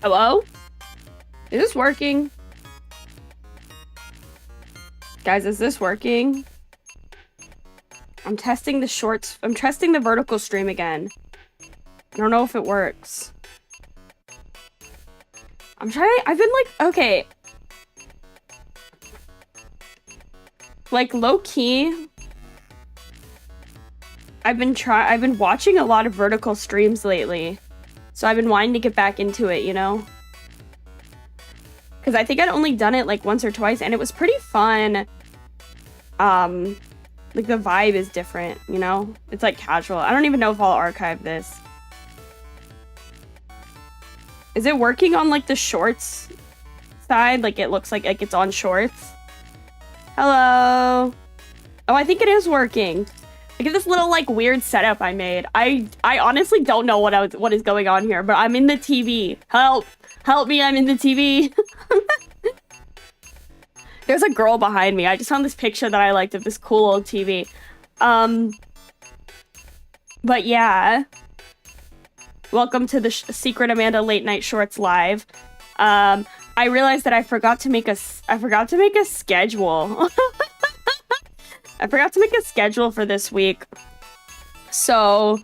Hello? Is this working? Guys, is this working? I'm testing the shorts. I'm testing the vertical stream again. I don't know if it works. I'm trying. I've been like, okay. Like low key. I've been watching a lot of vertical streams lately. So I've been wanting to get back into it, you know? Because I think I'd only done it like once or twice and it was pretty fun. Like the vibe is different, you know? It's like casual. I don't even know if I'll archive this. Is it working on like the shorts side? Like it looks like it's on shorts. Hello. Oh, I think it is working. Look at this little like weird setup I made. I honestly don't know what is going on here, but I'm in the TV. Help. Help me, I'm in the TV. There's a girl behind me. I just found this picture that I liked of this cool old TV. But yeah. Welcome to the Secret Amanda Late Night Shorts Live. I realized that I forgot to make a schedule. I forgot to make a schedule for this week. So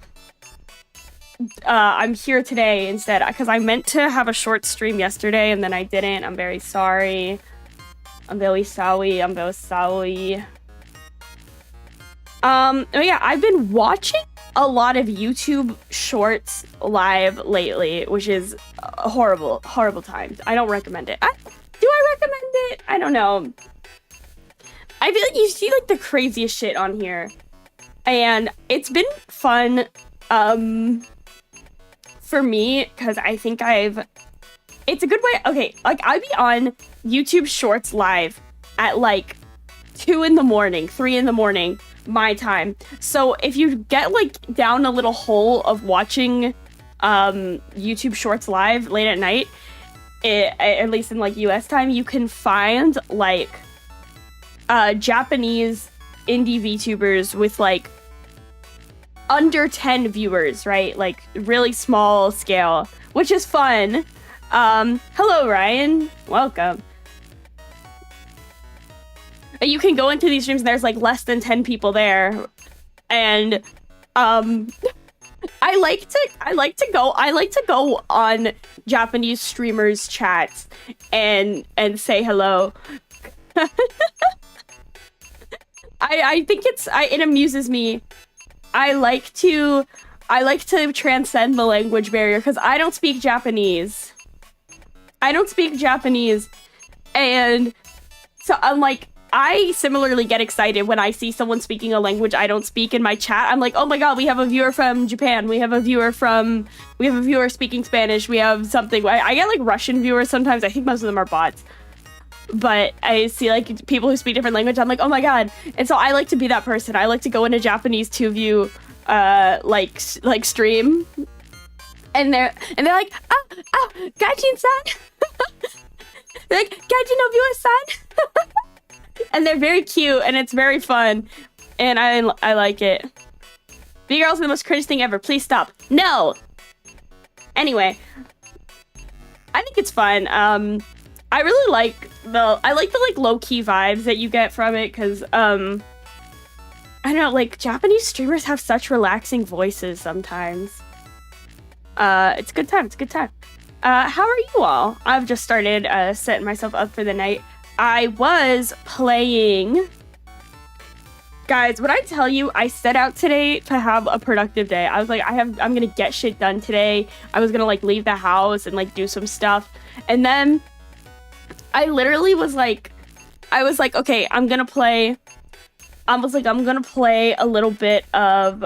I'm here today instead because I meant to have a short stream yesterday and then I didn't. I'm very sorry. I'm very sorry. I'm very sorry. Oh yeah, I've been watching a lot of YouTube shorts live lately, which is horrible times. I don't recommend it. Do I recommend it? I don't know. I feel like you see like the craziest shit on here. And it's been fun for me because I think it's a good way. Okay, like I'd be on YouTube Shorts live at like 2 in the morning, 3 in the morning, my time. So if you get like down a little hole of watching YouTube Shorts live late at night, at least in like US time, you can find like Japanese indie VTubers with like under 10 viewers, right? Like really small scale, which is fun. Hello Ryan, welcome. You can go into these streams and there's like less than 10 people there. And I like to go on Japanese streamers chats and say hello. I think it amuses me. I like to transcend the language barrier because I don't speak Japanese. And so I'm like, I similarly get excited when I see someone speaking a language I don't speak in my chat. I'm like, oh my god, we have a viewer from Japan. We have a viewer speaking Spanish. We have something. I get like Russian viewers sometimes. I think most of them are bots. But I see like people who speak different language. I'm like, oh my god. And so I like to be that person. I like to go into Japanese to view like stream. And they're like, oh, Gaijin-san. They're like, Gaijin no viewer-san. And they're very cute and it's very fun. And I like it. B-Girls are the most cringe thing ever. Please stop. No! Anyway. I think it's fun. I really like the like low-key vibes that you get from it because I don't know, like Japanese streamers have such relaxing voices sometimes. It's a good time. How are you all? I've just started setting myself up for the night. I was playing. Guys, when I tell you I set out today to have a productive day, I was like, I'm gonna get shit done today. I was gonna like leave the house and like do some stuff. And then I literally was like, okay, I'm gonna play a little bit of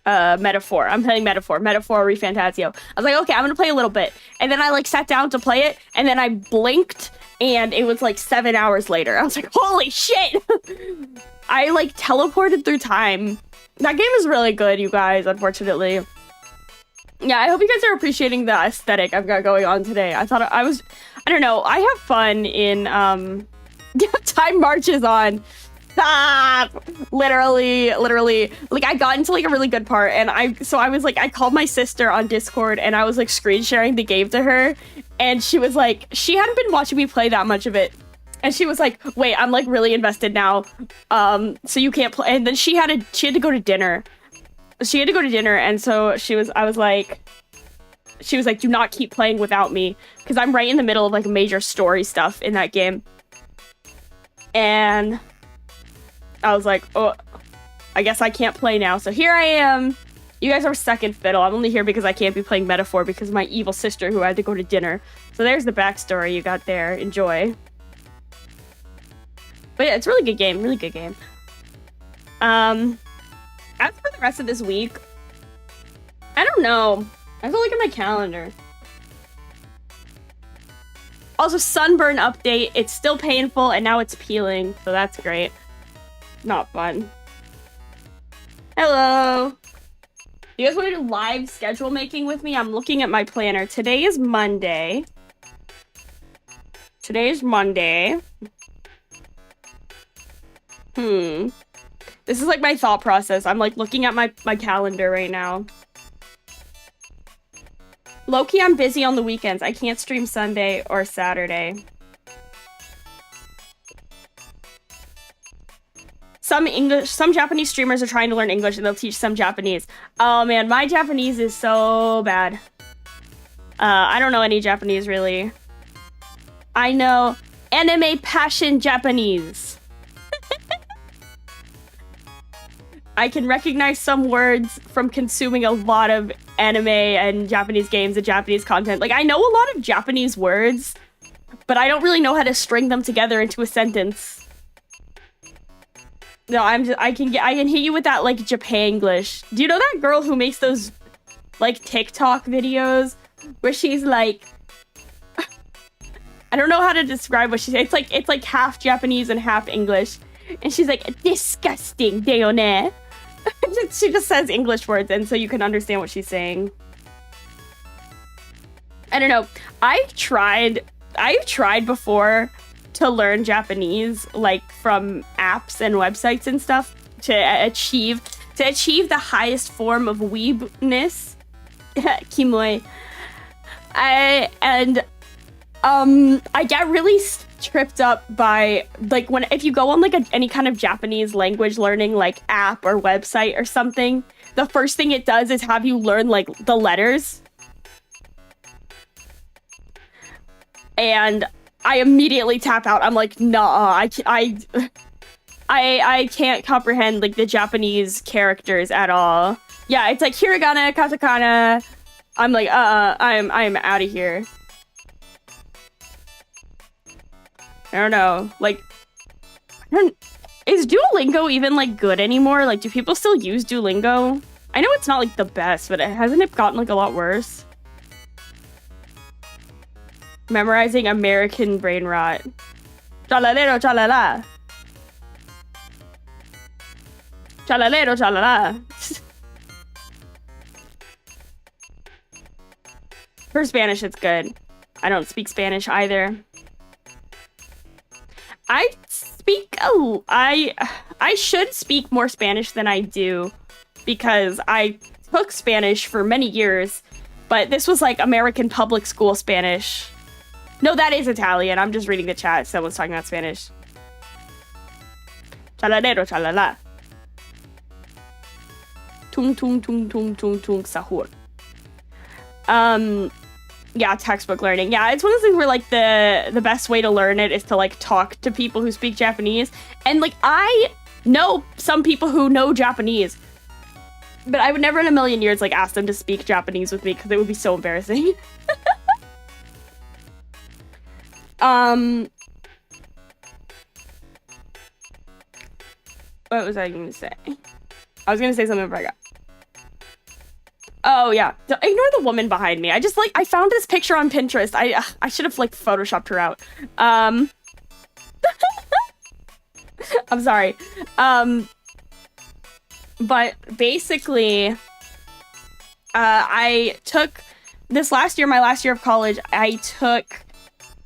Metaphor. I'm playing Metaphor Refantasio. I was like, okay, I'm gonna play a little bit. And then I like sat down to play it, and then I blinked, and it was like 7 hours later. I was like, holy shit! I like teleported through time. That game is really good, you guys, unfortunately. Yeah, I hope you guys are appreciating the aesthetic I've got going on today. I don't know, I have fun in, time marches on. Literally, like I got into like a really good part, and I was like, I called my sister on Discord, and I was like screen sharing the game to her, and she was like, she hadn't been watching me play that much of it, and she was like, wait, I'm like really invested now, so you can't play. And then she had to go to dinner. And so I was like, she was like, do not keep playing without me, because I'm right in the middle of like major story stuff in that game. And I was like, oh, I guess I can't play now. So here I am. You guys are second fiddle. I'm only here because I can't be playing Metaphor because of my evil sister who had to go to dinner. So there's the backstory you got there. Enjoy. But yeah, it's a really good game. Really good game. As for the rest of this week, I don't know. I have to look at my calendar. Also, sunburn update. It's still painful, and now it's peeling, so that's great. Not fun. Hello. You guys want to do live schedule making with me? I'm looking at my planner. Today is Monday. This is like my thought process. I'm like looking at my calendar right now. Low-key, I'm busy on the weekends. I can't stream Sunday or Saturday. Some Japanese streamers are trying to learn English and they'll teach some Japanese. Oh man, my Japanese is so bad. I don't know any Japanese really. I know anime passion Japanese. I can recognize some words from consuming a lot of anime and Japanese games and Japanese content. Like, I know a lot of Japanese words, but I don't really know how to string them together into a sentence. No, I can hit you with that, like, Japanglish. Do you know that girl who makes those, like, TikTok videos where she's like, I don't know how to describe what she says. It's like half Japanese and half English. And she's like, disgusting, deone. She just says English words, and so you can understand what she's saying. I don't know. I've tried before to learn Japanese, like from apps and websites and stuff, to achieve the highest form of weebness. Kimoi. I get really tripped up by, like, if you go on like any kind of Japanese language learning like app or website or something, the first thing it does is have you learn like the letters, and I immediately tap out. I'm like, nah, I can't comprehend like the Japanese characters at all. Yeah, it's like hiragana, katakana. I'm like, I'm out of here. I don't know, like, is Duolingo even, like, good anymore? Like, do people still use Duolingo? I know it's not, like, the best, but hasn't it gotten, like, a lot worse? Memorizing American brain rot. Chalalero, chalala. Chalalero, chalala. For Spanish, it's good. I don't speak Spanish either. I should speak more Spanish than I do, because I took Spanish for many years, but this was like American public school Spanish. No, that is Italian. I'm just reading the chat. Someone's talking about Spanish. Chalalero, chalala. Tung tung tung tung tung tung sahur. Yeah, textbook learning. Yeah, it's one of those things where, like, the best way to learn it is to, like, talk to people who speak Japanese. And, like, I know some people who know Japanese, but I would never in a million years, like, ask them to speak Japanese with me, because it would be so embarrassing. What was I going to say? I was going to say something before I got... Oh, yeah. Ignore the woman behind me. I found this picture on Pinterest. I should have, like, photoshopped her out. I'm sorry. But basically, I took this last year, my last year of college, I took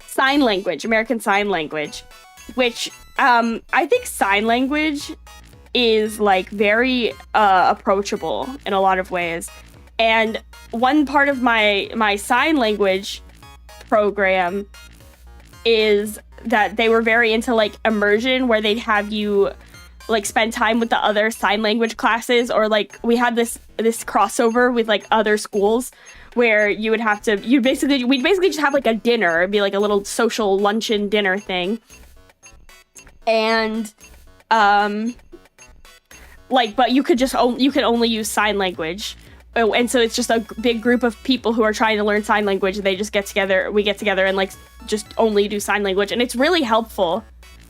sign language, American Sign Language, which I think sign language is like very approachable in a lot of ways. And one part of my sign language program is that they were very into like immersion, where they'd have you like spend time with the other sign language classes, or like we had this crossover with like other schools where we'd basically just have like a dinner. It'd be like a little social luncheon dinner thing. And but you could only use sign language. And so it's just a big group of people who are trying to learn sign language. They just we get together and like just only do sign language. And it's really helpful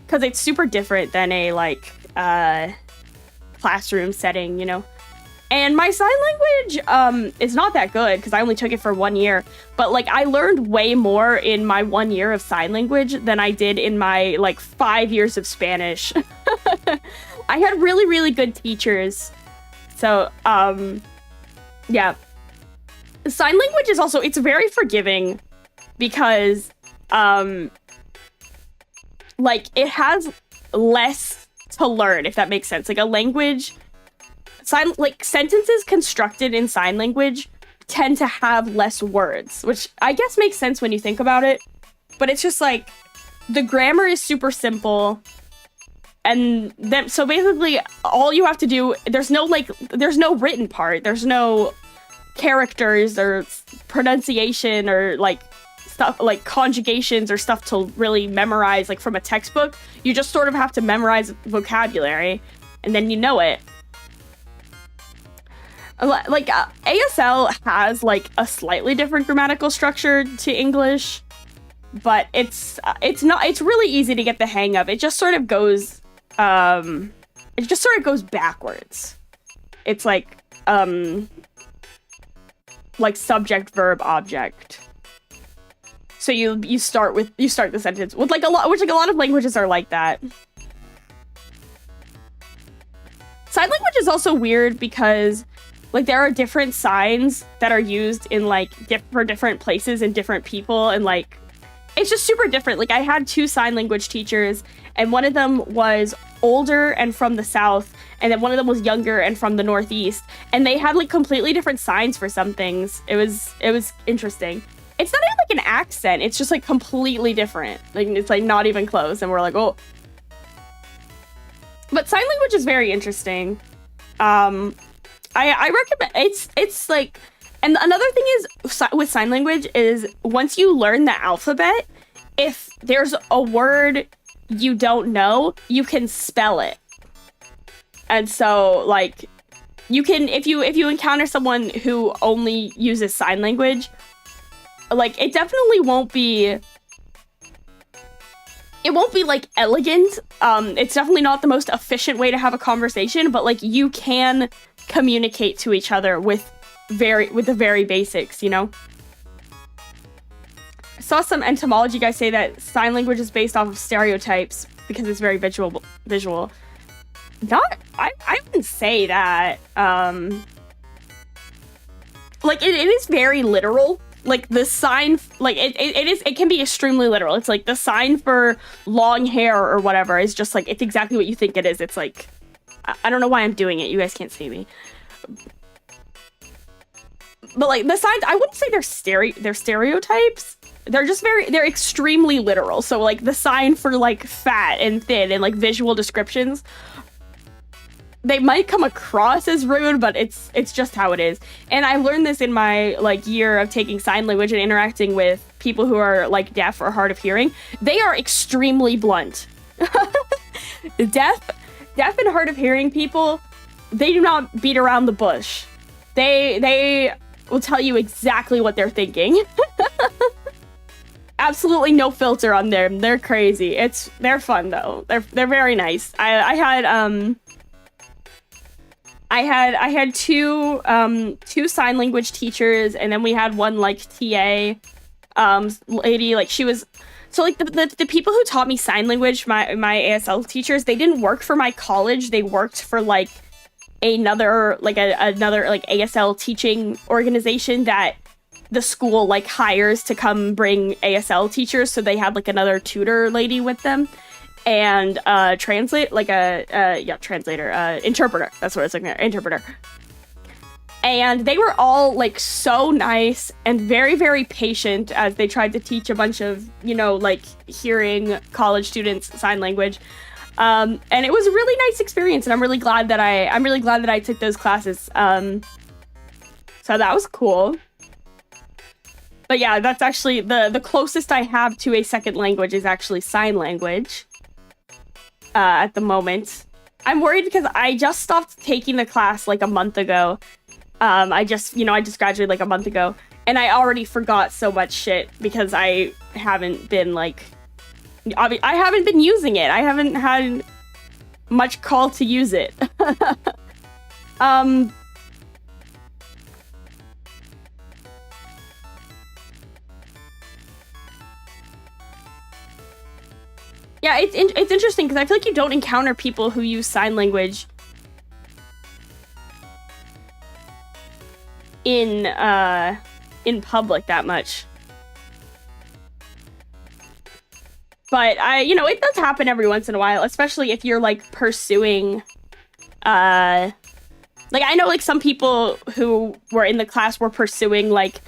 because it's super different than a like classroom setting, you know? And my sign language is not that good because I only took it for 1 year. But like I learned way more in my 1 year of sign language than I did in my like 5 years of Spanish. I had really, really good teachers. So, yeah. Sign language is also, it's very forgiving because, like, it has less to learn, if that makes sense. Like, a language, sentences constructed in sign language tend to have less words, which I guess makes sense when you think about it. But it's just, like, the grammar is super simple. And then, so basically, all you have to do, there's no written part. There's no characters or pronunciation or, like, stuff, like, conjugations or stuff to really memorize, like, from a textbook. You just sort of have to memorize vocabulary, and then you know it. Like, ASL has, like, a slightly different grammatical structure to English, but it's really easy to get the hang of. It just sort of goes... it just sort of goes backwards. It's like subject, verb, object. So you start the sentence with like a lot of languages are like that. Sign language is also weird because like there are different signs that are used in like for different places and different people, and like it's just super different. Like I had 2 sign language teachers, and one of them was older and from the South, and then one of them was younger and from the Northeast, and they had like completely different signs for some things. It was interesting. It's not even like an accent, it's just like completely different. Like it's like not even close, and we're like, oh. But sign language is very interesting. I recommend it's like, and another thing is with sign language is once you learn the alphabet, if there's a word you don't know, you can spell it. And so like you can, if you encounter someone who only uses sign language, like it definitely won't be like elegant. It's definitely not the most efficient way to have a conversation, but like you can communicate to each other with the very basics, you know? I saw some entomology guys say that sign language is based off of stereotypes because it's very visual. I wouldn't say that. Like it is very literal. Like the sign, like it can be extremely literal. It's like the sign for long hair or whatever is just like, it's exactly what you think it is. It's like, I don't know why I'm doing it. You guys can't see me. But like the signs, I wouldn't say they're stereotypes. They're extremely literal. So like the sign for like fat and thin and like visual descriptions, they might come across as rude, but it's just how it is. And I learned this in my like year of taking sign language and interacting with people who are like deaf or hard of hearing. They are extremely blunt. Deaf and hard of hearing people, they do not beat around the bush. They will tell you exactly what they're thinking. Absolutely no filter on them. They're crazy. They're fun though. They're very nice. I had two sign language teachers, and then we had one like TA lady. Like she was, so like the people who taught me sign language, my ASL teachers, they didn't work for my college. They worked for like another ASL teaching organization that the school like hires to come bring ASL teachers. So they had like another tutor lady with them. and translate like translator, interpreter. That's what it's like, interpreter. And they were all like so nice and very, very patient as they tried to teach a bunch of, you know, like hearing college students sign language. And it was a really nice experience, and I'm really glad that I took those classes. So that was cool. But yeah, that's actually the closest I have to a second language is actually sign language. At the moment, I'm worried because I just stopped taking the class like a month ago. I just graduated like a month ago, and I already forgot so much shit because I haven't been using it. I haven't had much call to use it. Yeah, it's interesting because I feel like you don't encounter people who use sign language in public that much. But it does happen every once in a while, especially if you're like pursuing like I know like some people who were in the class were pursuing like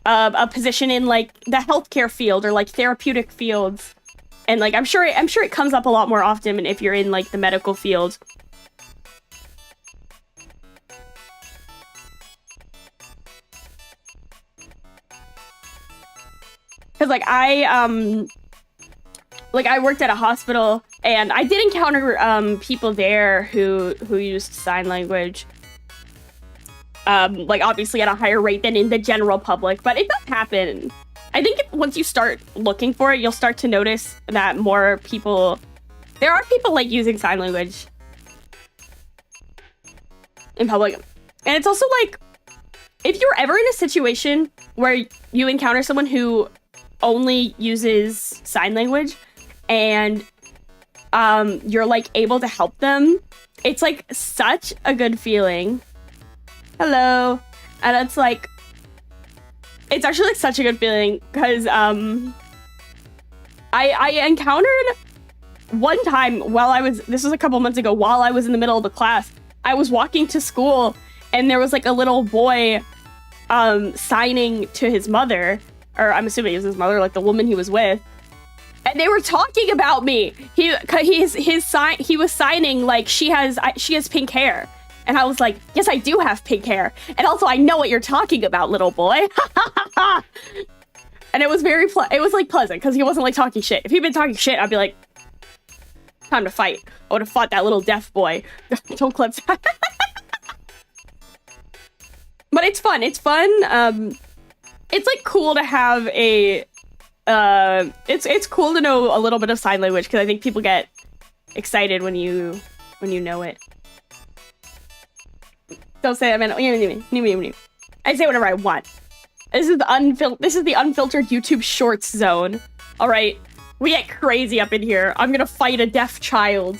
a position in like the healthcare field or like therapeutic fields. And like I'm sure it comes up a lot more often if you're in like the medical field. Cuz like I worked at a hospital, and I did encounter people there who used sign language. Like obviously at a higher rate than in the general public, but it does happen. I think once you start looking for it, you'll start to notice that there are people like using sign language in public. And it's also like, if you're ever in a situation where you encounter someone who only uses sign language and you're like able to help them, it's like such a good feeling. Hello. And it's like, it's actually like such a good feeling because I encountered one time this was a couple months ago, while I was in the middle of the class, I was walking to school and there was like a little boy signing to his mother, or I'm assuming it was his mother, like the woman he was with, and they were talking about me. He was signing like she has pink hair. And I was like, yes, I do have pink hair. And also, I know what you're talking about, little boy. And it was it was like pleasant because he wasn't like talking shit. If he'd been talking shit, I'd be like, time to fight. I would have fought that little deaf boy. Don't clip that. But it's fun. It's fun. It's like cool to have it's cool to know a little bit of sign language because I think people get excited when you know it. Don't say that, man. I say whatever I want. This is the unfiltered YouTube Shorts zone. All right, we get crazy up in here. I'm gonna fight a deaf child.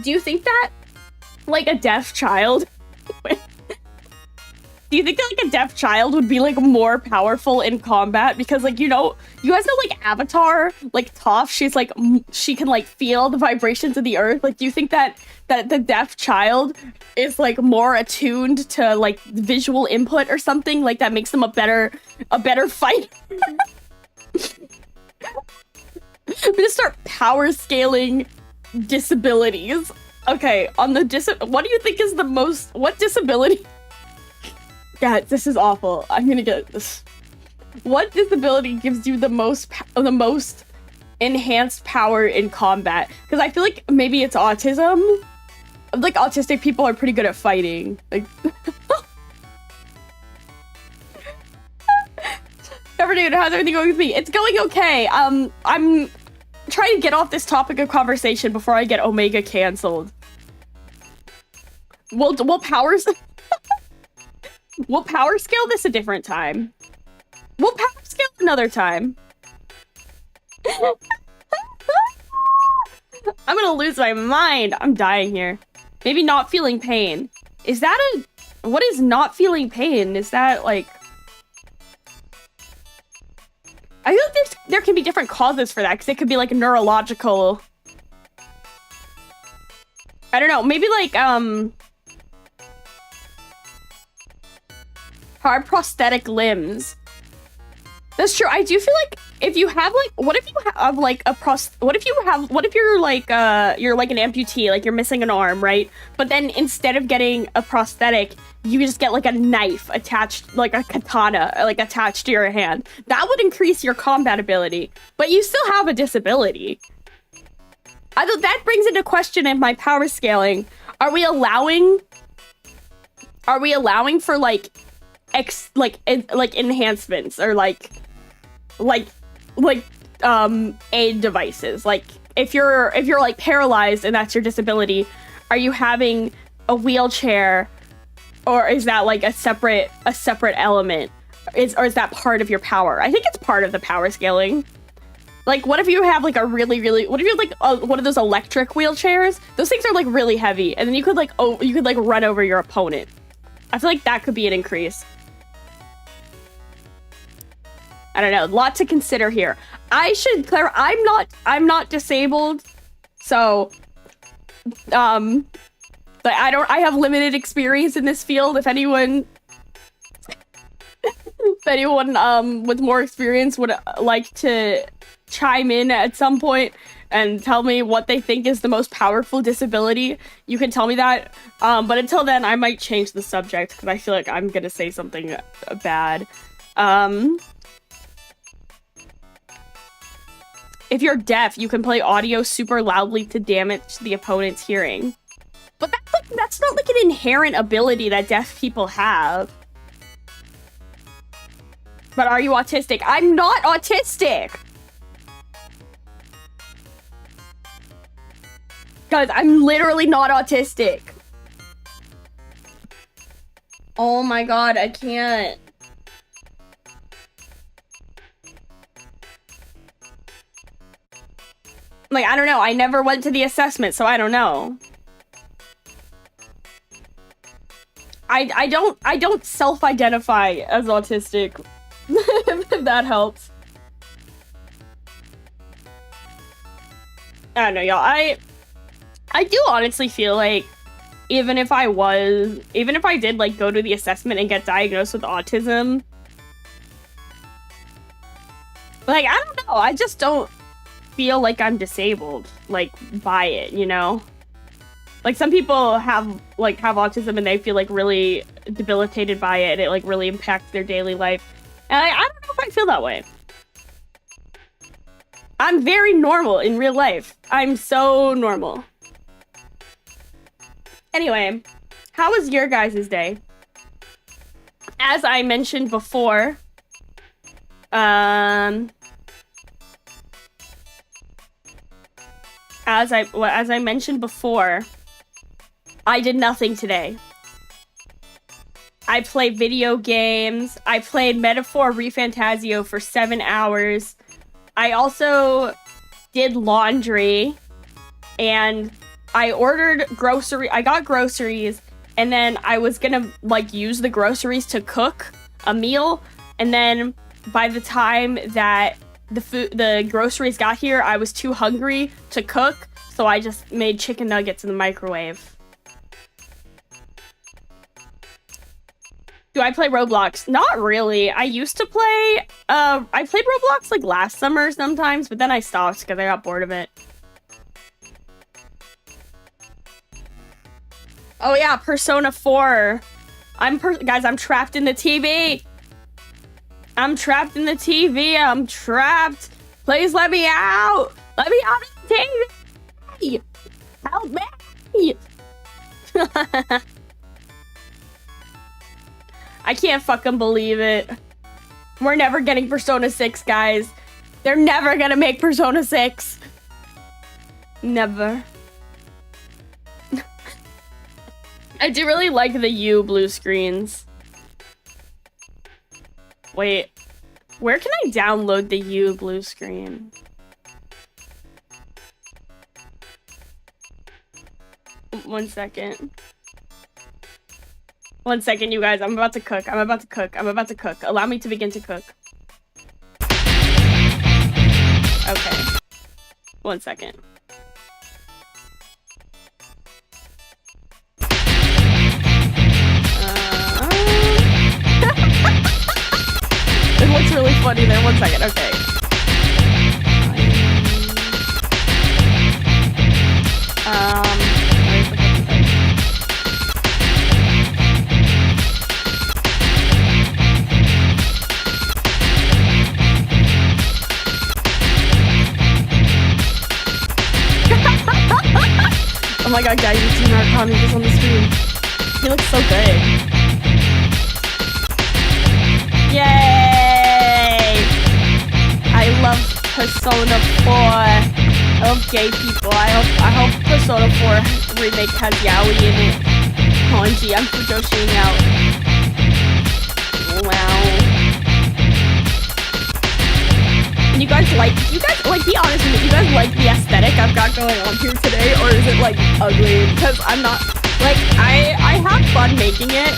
Do you think that, like, a deaf child? Do you think that, like, a deaf child would be, like, more powerful in combat? Because, like, you guys know, like, Avatar, like, Toph, she's, like, she can, like, feel the vibrations of the earth. Like, do you think that the deaf child is, like, more attuned to, like, visual input or something? Like, that makes them a better fighter? I'm gonna start power scaling disabilities. Okay, on the what do you think is what disability? God, this is awful. I'm gonna get this. What disability gives you the most enhanced power in combat? Because I feel like maybe it's autism. Like, autistic people are pretty good at fighting. Like, dude, how's everything going with me? It's going okay. I'm trying to get off this topic of conversation before I get Omega canceled. We'll power scale this a different time. We'll power scale another time. I'm gonna lose my mind. I'm dying here. Maybe not feeling pain. Is that what is not feeling pain? Is that like... I feel like there can be different causes for that, because it could be like neurological. I don't know, maybe like hard prosthetic limbs. That's true. I do feel like if you have like, what if you have like what if you're like an amputee, like you're missing an arm, right? But then instead of getting a prosthetic, you just get like a knife attached, like a katana, like attached to your hand. That would increase your combat ability, but you still have a disability. That brings into question in my power scaling. Are we allowing for like enhancements or like aid devices? Like if you're like paralyzed and that's your disability, are you having a wheelchair, or is that like a separate element? Or is that part of your power? I think it's part of the power scaling. Like, what if you have like what if you have like one of those electric wheelchairs? Those things are like really heavy, and then you could like run over your opponent. I feel like that could be an increase. I don't know, a lot to consider here. I should clarify, I'm not disabled, so but I have limited experience in this field. If anyone with more experience would like to chime in at some point and tell me what they think is the most powerful disability, you can tell me that. But until then, I might change the subject because I feel like I'm gonna say something bad. If you're deaf, you can play audio super loudly to damage the opponent's hearing. But that's not like an inherent ability that deaf people have. But are you autistic? I'm not autistic! Guys, I'm literally not autistic. Oh my god, I can't. Like, I don't know. I never went to the assessment, so I don't know. I don't self-identify as autistic. If that helps. I don't know, y'all. I do honestly feel like even if I did like go to the assessment and get diagnosed with autism, like, I don't know, I just don't feel like I'm disabled, like, by it, you know? Like, some people have autism and they feel like really debilitated by it, and it like really impacts their daily life. And I don't know if I feel that way. I'm very normal in real life. I'm so normal. Anyway, how was your guys' day? As I mentioned before, as I mentioned before, I did nothing today. I played video games. I played Metaphor ReFantazio for 7 hours. I also did laundry, and I ordered I got groceries, and then I was gonna like use the groceries to cook a meal, and then by the time that the groceries got here, I was too hungry to cook, so I just made chicken nuggets in the microwave. Do I play Roblox? Not really. I used to play, I played Roblox like last summer sometimes, but then I stopped because I got bored of it. Oh yeah, Persona 4. Guys, I'm trapped in the TV. I'm trapped in the TV. I'm trapped. Please let me out. Let me out of the TV. Help me. I can't fucking believe it. We're never getting Persona 6, guys. They're never gonna make Persona 6. Never. I do really like the U blue screens. Wait, where can I download the U blue screen? One second. One second, you guys. I'm about to cook. Allow me to begin to cook. 1 second. It looks really funny there. 1 second. Okay. Where's the fucking thing? Oh my god, guys, you see Narcon just on the screen. He looks so good. Yay! I love Persona 4. I love gay people. I hope Persona 4 remake has yaoi in it. OMG, I'm Fujoshing out. Wow. And you guys like, be honest with me, you guys like the aesthetic I've got going on here today, or is it like ugly? Because I'm not, like, I have fun making it.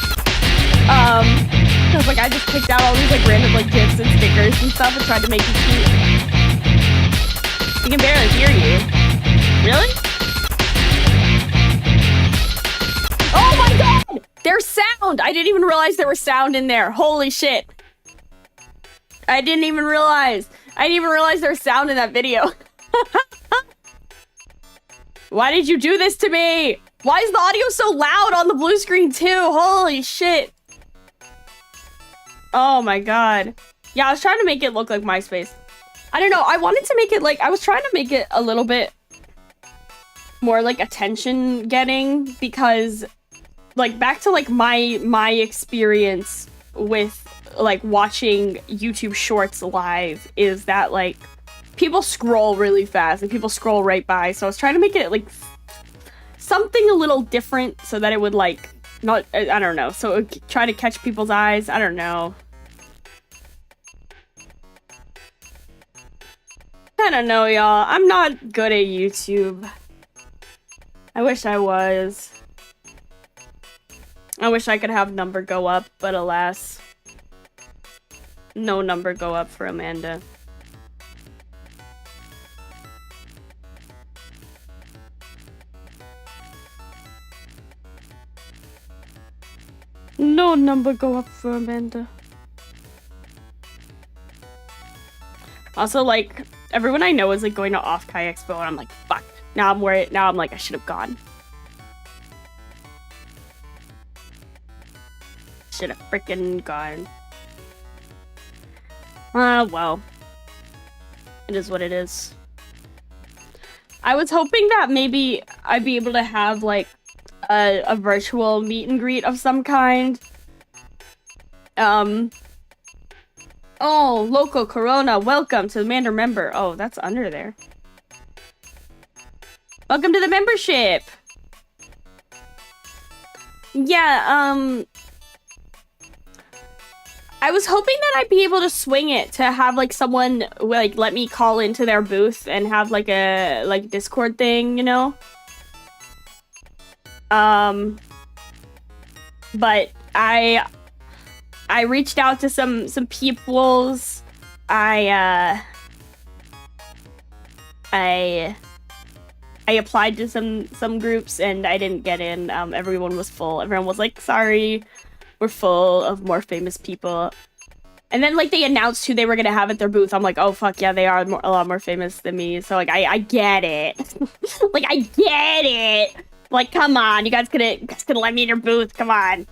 Because like I just picked out all these like random like gifs and stickers and stuff and tried to make it cute. We can barely hear you. Really? Oh my god! There's sound! I didn't even realize there was sound in there. Holy shit. I didn't even realize there was sound in that video. Why did you do this to me? Why is the audio so loud on the blue screen too? Holy shit. Oh my god. Yeah, I was trying to make it look like MySpace. I don't know, I wanted to make it like, I was trying to make it a little bit more like attention getting, because like back to like my experience with like watching YouTube shorts live is that like people scroll really fast and people scroll right by. So I was trying to make it like something a little different so that it would like not, I don't know, so it would try to catch people's eyes. I don't know. I don't know, y'all. I'm not good at YouTube. I wish I was. I wish I could have number go up, but alas. No number go up for Amanda. No number go up for Amanda. Also, like, everyone I know is like going to Off-Kai Expo, and I'm like, fuck. Now I'm worried. Now I'm like, I should have gone. Should have freaking gone. Well. It is what it is. I was hoping that maybe I'd be able to have like a virtual meet and greet of some kind. Oh, Loco Corona, welcome to the MANDER member. Oh, that's under there. Welcome to the membership. Yeah, I was hoping that I'd be able to swing it to have like someone like let me call into their booth and have like a like Discord thing, you know? But I reached out to some peoples. I applied to some groups and I didn't get in. Everyone was full. Everyone was like, sorry, we're full of more famous people. And then like they announced who they were gonna have at their booth. I'm like, oh fuck yeah, they are a lot more famous than me. So like I get it. Like I get it. Like come on, you guys gonna let me in your booth? Come on.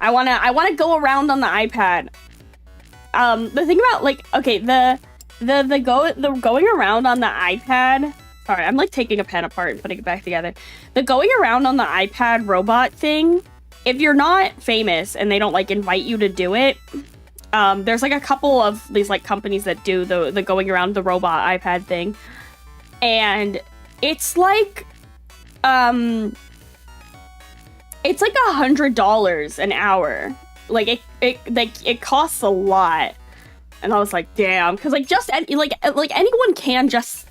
I wanna go around on the iPad. The thing about like, okay, the going around on the iPad. Sorry, I'm like taking a pen apart and putting it back together. The going around on the iPad robot thing, if you're not famous and they don't like invite you to do it, there's like a couple of these like companies that do the going around the robot iPad thing. And it's like $100 an hour. Like it costs a lot. And I was like, damn, because like anyone can just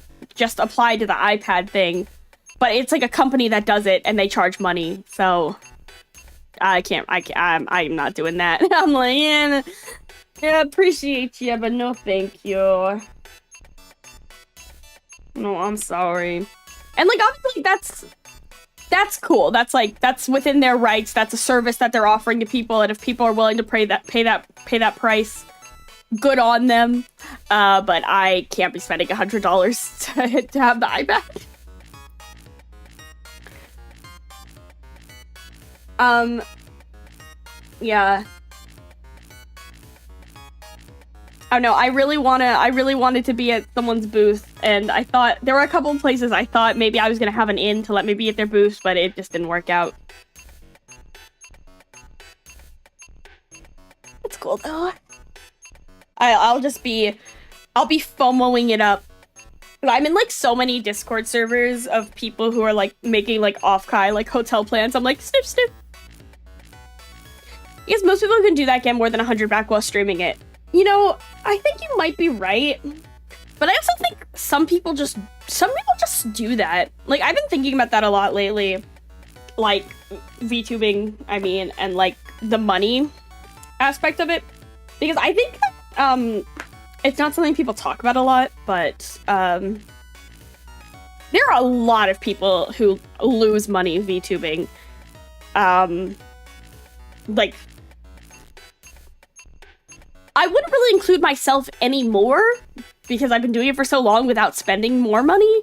apply to the iPad thing, but it's like a company that does it and they charge money. So I'm not doing that. I'm like, yeah, appreciate you, but no thank you. No, I'm sorry. And like obviously that's cool. That's like that's within their rights. That's a service that they're offering to people, and if people are willing to pay that price, good on them. But I can't be spending $100 to have the iPad. Yeah. Oh no, I really wanted to be at someone's booth, and I thought there were a couple of places I thought maybe I was gonna have an in to let me be at their booth, but it just didn't work out. It's cool though. I'll be FOMOing it up. I'm in like so many Discord servers of people who are like making like off-kai like hotel plans. I'm like snip snip. Because most people who can do that get more than 100 back while streaming it. You know, I think you might be right, but I also think some people just do that. Like, I've been thinking about that a lot lately. Like, VTubing, I mean, and like the money aspect of it. Because I think that, it's not something people talk about a lot, but, there are a lot of people who lose money VTubing. Like, I wouldn't really include myself anymore because I've been doing it for so long without spending more money.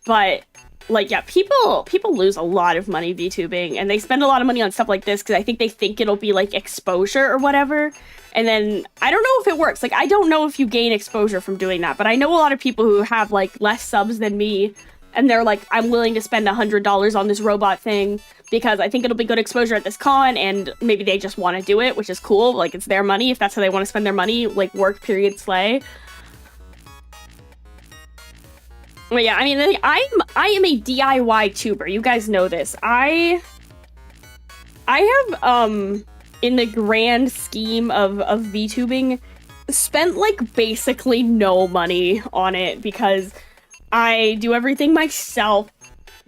But like, yeah, people lose a lot of money VTubing, and they spend a lot of money on stuff like this because I think they think it'll be like exposure or whatever. And then I don't know if it works. Like, I don't know if you gain exposure from doing that, but I know a lot of people who have like less subs than me, and they're like, I'm willing to spend $100 on this robot thing because I think it'll be good exposure at this con, and maybe they just want to do it, which is cool. Like, it's their money. If that's how they want to spend their money, like, work, period, slay. But yeah, I mean, I am a DIY tuber. You guys know this. I have, in the grand scheme of VTubing, spent, like, basically no money on it because I do everything myself.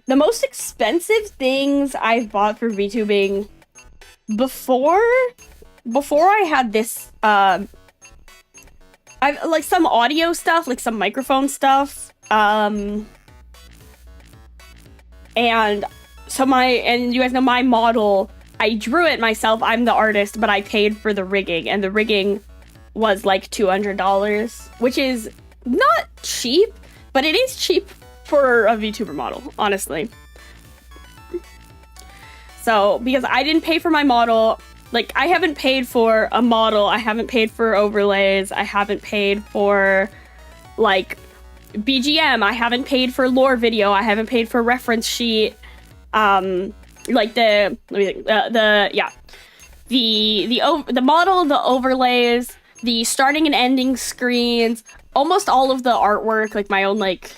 The most expensive things I've bought for VTubing before I had this, I've like some audio stuff, like some microphone stuff, and so and you guys know my model, I drew it myself, I'm the artist, but I paid for the rigging, and the rigging was like $200, which is not cheap, but it is cheap for a VTuber model, honestly. So, because I didn't pay for my model, like, I haven't paid for a model, I haven't paid for overlays, I haven't paid for, like, BGM, I haven't paid for lore video, I haven't paid for reference sheet, like the model, the overlays, the starting and ending screens, almost all of the artwork, like my own, like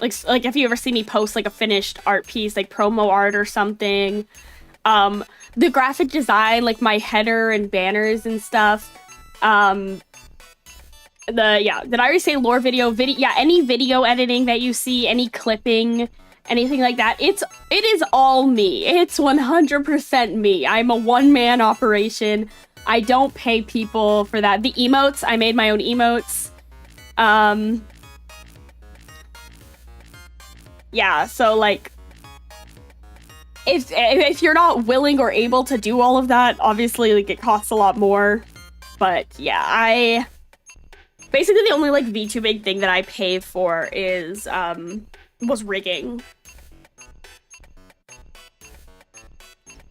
if you ever see me post like a finished art piece, like promo art or something, the graphic design, like my header and banners and stuff, did I already say lore video, any video editing that you see, any clipping, anything like that, it is all me. It's 100% me. I'm a one-man operation. I don't pay people for that. The emotes, I made my own emotes. Yeah, so like, if you're not willing or able to do all of that, obviously like it costs a lot more. But yeah, basically the only like VTubing thing that I pay for is was rigging.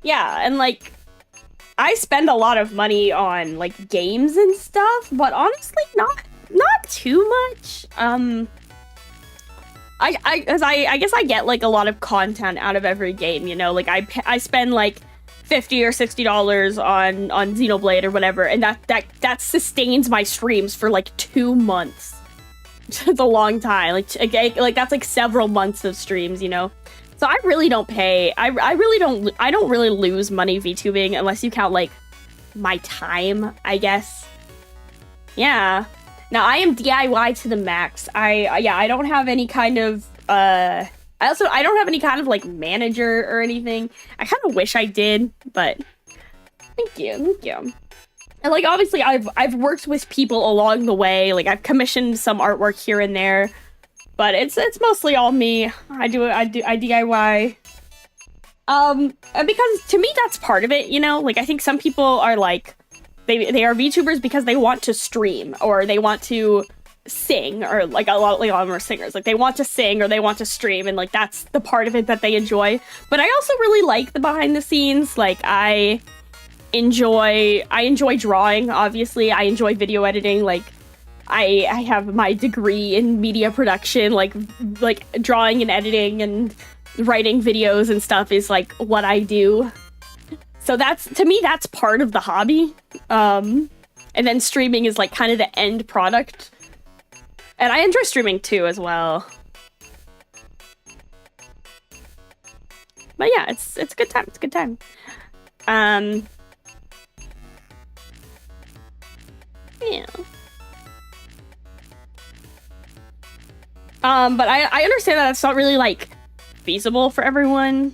Yeah, and like I spend a lot of money on like games and stuff, but honestly not too much. I guess I get like a lot of content out of every game, you know, like I spend like $50 or $60 on Xenoblade or whatever, and that sustains my streams for like 2 months. It's a long time. Like that's like several months of streams, you know. So I really don't pay. I don't really lose money VTubing unless you count like my time, I guess. Yeah. Now I am DIY to the max. I don't have any kind of I don't have any kind of like manager or anything. I kind of wish I did, but thank you. And like obviously I've worked with people along the way. Like I've commissioned some artwork here and there. But it's mostly all me. I DIY. And because to me that's part of it, you know? Like I think some people are like they are VTubers because they want to stream or they want to sing, or like a lot of them are singers. Like they want to sing or they want to stream, and like that's the part of it that they enjoy. But I also really like the behind the scenes. Like I enjoy drawing, obviously. I enjoy video editing. Like I have my degree in media production, like drawing and editing and writing videos and stuff is like what I do. So that's, to me, that's part of the hobby. And then streaming is like kind of the end product. And I enjoy streaming too as well. But yeah, it's a good time. It's a good time. Yeah. But I understand that it's not really like feasible for everyone.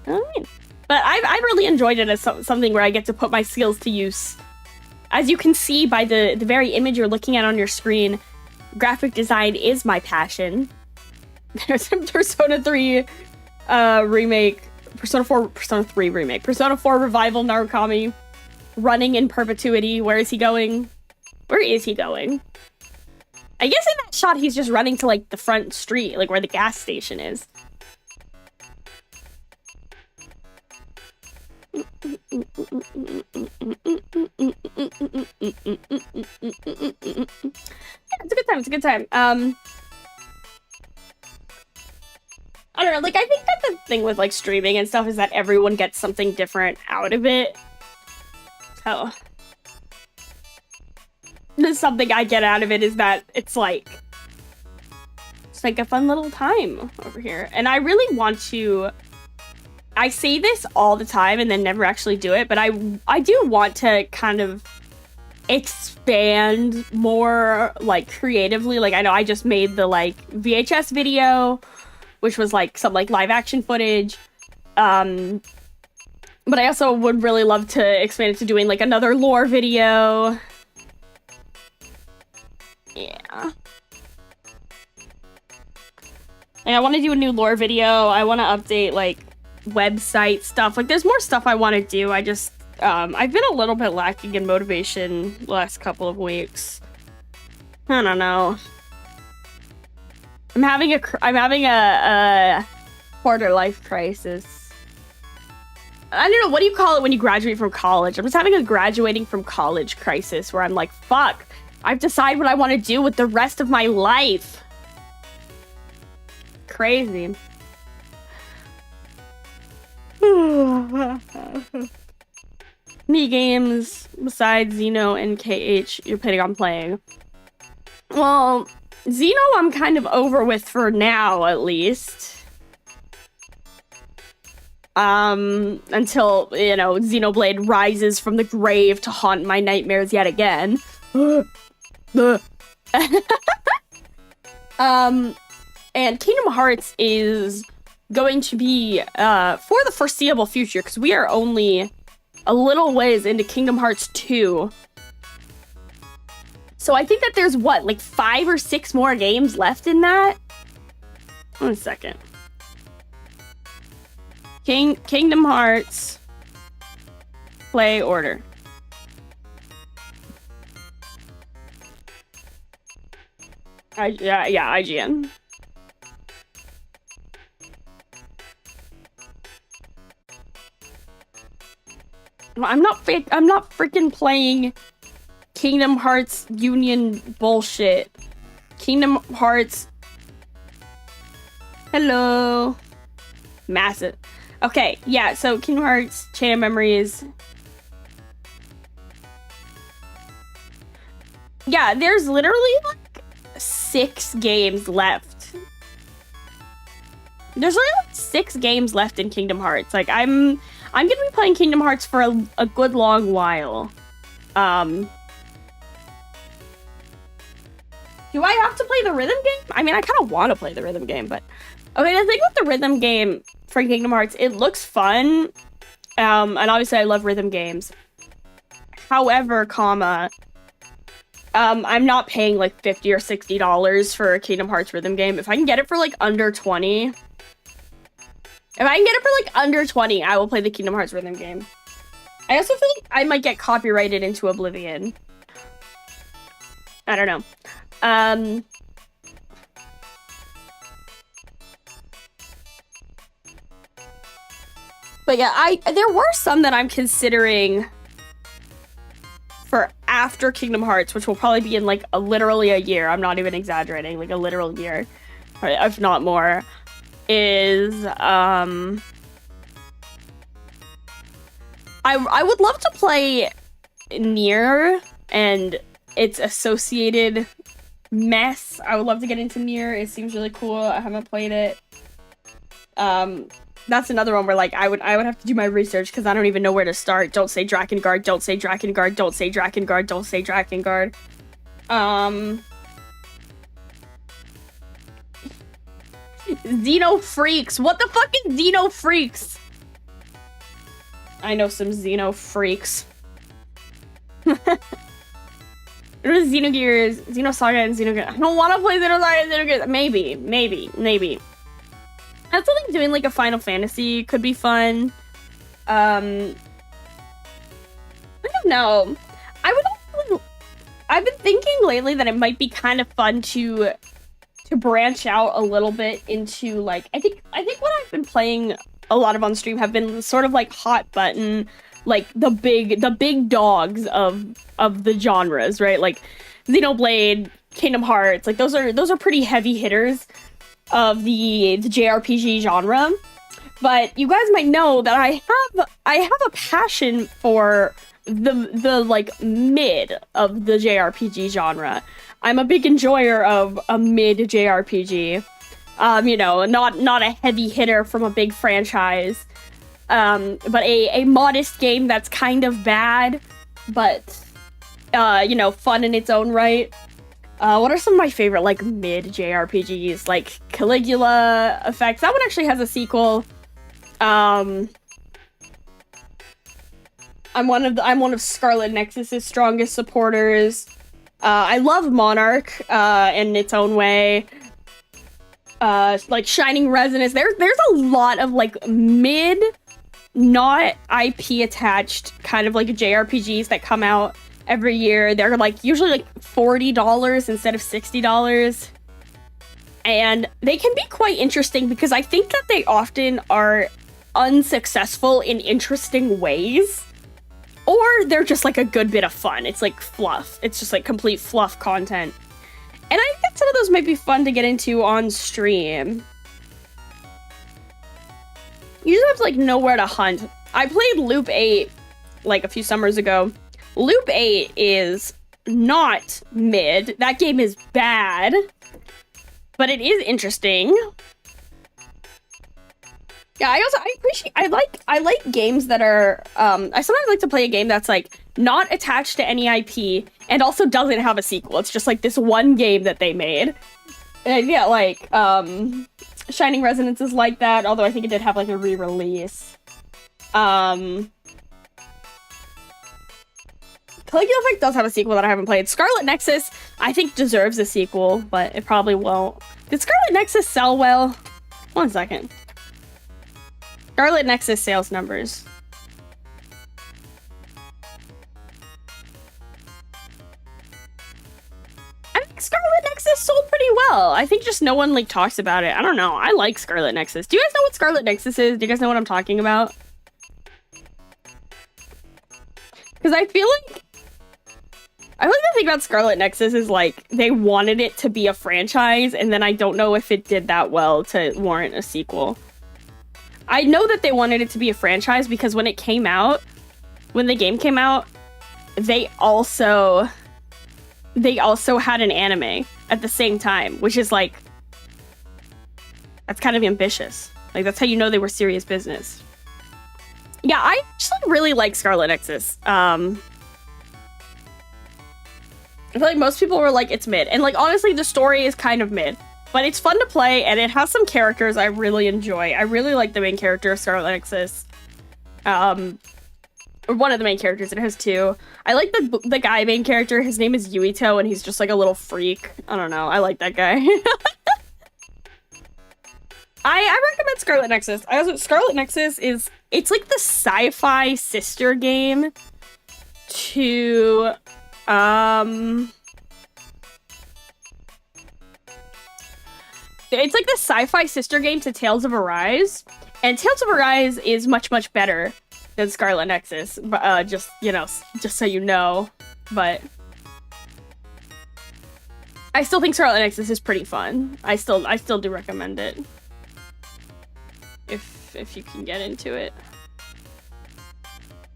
But I've really enjoyed it as something where I get to put my skills to use. As you can see by the very image you're looking at on your screen, graphic design is my passion. There's a Persona 3 remake, Persona 3 remake, Persona 4 Revival Narukami running in perpetuity. Where is he going? Where is he going? I guess in that shot he's just running to like the front street, like where the gas station is. It's a good time. It's a good time. I don't know. Like, I think that the thing with like streaming and stuff is that everyone gets something different out of it. So, something I get out of it is that it's like a fun little time over here, and I really want to. I say this all the time and then never actually do it, but I do want to kind of expand more, like, creatively. Like, I know I just made the, like, VHS video, which was, like, some, like, live action footage. But I also would really love to expand it to doing, like, another lore video. Yeah. And I want to do a new lore video. I want to update, like, website stuff. Like, there's more stuff I want to do. I just I've been a little bit lacking in motivation the last couple of weeks. I don't know. I'm having a quarter life crisis. I don't know, what do you call it when you graduate from college? I'm just having a graduating from college crisis where I'm like, fuck, I've decided what I want to do with the rest of my life. Crazy. Me games besides Xeno and KH you're planning on playing. Well, Xeno I'm kind of over with for now, at least. Until, you know, Xenoblade rises from the grave to haunt my nightmares yet again. And Kingdom Hearts is going to be, for the foreseeable future, because we are only a little ways into Kingdom Hearts 2. So I think that there's, what, like 5 or 6 more games left in that? 1 second. Kingdom Hearts play order. Yeah, IGN. I'm not freaking playing Kingdom Hearts Union bullshit. Kingdom Hearts. Hello. Massive. Okay, yeah, so Kingdom Hearts Chain of Memories. Yeah, there's literally like 6 games left. There's literally like 6 games left in Kingdom Hearts. Like, I'm gonna be playing Kingdom Hearts for a good long while. Do I have to play the rhythm game? I mean, I kind of want to play the rhythm game, but... Okay, the thing with the rhythm game for Kingdom Hearts, it looks fun. And obviously I love rhythm games. However, I'm not paying like $50 or $60 for a Kingdom Hearts rhythm game. If I can get it for like under 20, if I can get it for like under 20, I will play the Kingdom Hearts rhythm game. I also feel like I might get copyrighted into oblivion. I don't know. But yeah, there were some that I'm considering for after Kingdom Hearts, which will probably be in like literally a year. I'm not even exaggerating, like a literal year, or if not more. Is I would love to play Nier and its associated mess. I would love to get into Nier. It seems really cool. I haven't played it. That's another one where like I would have to do my research because I don't even know where to start. Don't say Drakengard, don't say Drakengard, don't say Drakengard, don't say Drakengard. Xeno Freaks. What the fuck is Xeno Freaks? I know some Xeno Freaks. What is Xenogears, Xenosaga, and Xenogears? I don't want to play Xenosaga and Xenogears. Maybe. I also think doing like a Final Fantasy could be fun. I don't know. I've been thinking lately that it might be kind of fun to branch out a little bit into like I think what I've been playing a lot of on stream have been sort of like hot button, like the big dogs of the genres, right? Like Xenoblade, Kingdom Hearts, like those are pretty heavy hitters of the JRPG genre. But you guys might know that I have a passion for the like mid of the JRPG genre. I'm a big enjoyer of a mid JRPG. You know, not a heavy hitter from a big franchise. But a modest game that's kind of bad, but you know, fun in its own right. What are some of my favorite like mid JRPGs? Like Caligula Effects. That one actually has a sequel. I'm one of Scarlet Nexus's strongest supporters. I love Monarch in its own way. Like Shining Resonance. There's a lot of like mid, not IP attached kind of like JRPGs that come out every year. They're like usually like $40 instead of $60. And they can be quite interesting because I think that they often are unsuccessful in interesting ways. Or they're just like a good bit of fun. It's like fluff. It's just like complete fluff content. And I think some of those might be fun to get into on stream. You just have to like know where to hunt. I played Loop 8 like a few summers ago. Loop 8 is not mid. That game is bad. But it is interesting. Yeah, I like games that are I sometimes like to play a game that's like not attached to any IP and also doesn't have a sequel. It's just like this one game that they made. And yeah, like Shining Resonance is like that, although I think it did have like a re-release. Caligula Effect does have a sequel that I haven't played. Scarlet Nexus, I think, deserves a sequel, but it probably won't. Did Scarlet Nexus sell well? One second. Scarlet Nexus sales numbers. I think Scarlet Nexus sold pretty well. I think just no one like talks about it. I don't know. I like Scarlet Nexus. Do you guys know what Scarlet Nexus is? Do you guys know what I'm talking about? Because I feel like the thing about Scarlet Nexus is like they wanted it to be a franchise, and then I don't know if it did that well to warrant a sequel. I know that they wanted it to be a franchise because when the game came out, they also had an anime at the same time, which is like, that's kind of ambitious. Like, that's how you know they were serious business. Yeah, I actually really like Scarlet Nexus. I feel like most people were like, it's mid. And like, honestly, the story is kind of mid. But it's fun to play, and it has some characters I really enjoy. I really like the main character of Scarlet Nexus. Or one of the main characters. It has two. I like the guy main character. His name is Yuito, and he's just like a little freak. I don't know. I like that guy. I recommend Scarlet Nexus. Scarlet Nexus it's like the sci-fi sister game to it's like the sci-fi sister game to Tales of Arise, and Tales of Arise is much better than Scarlet Nexus. Just so you know, but I still think Scarlet Nexus is pretty fun. I still do recommend it if you can get into it.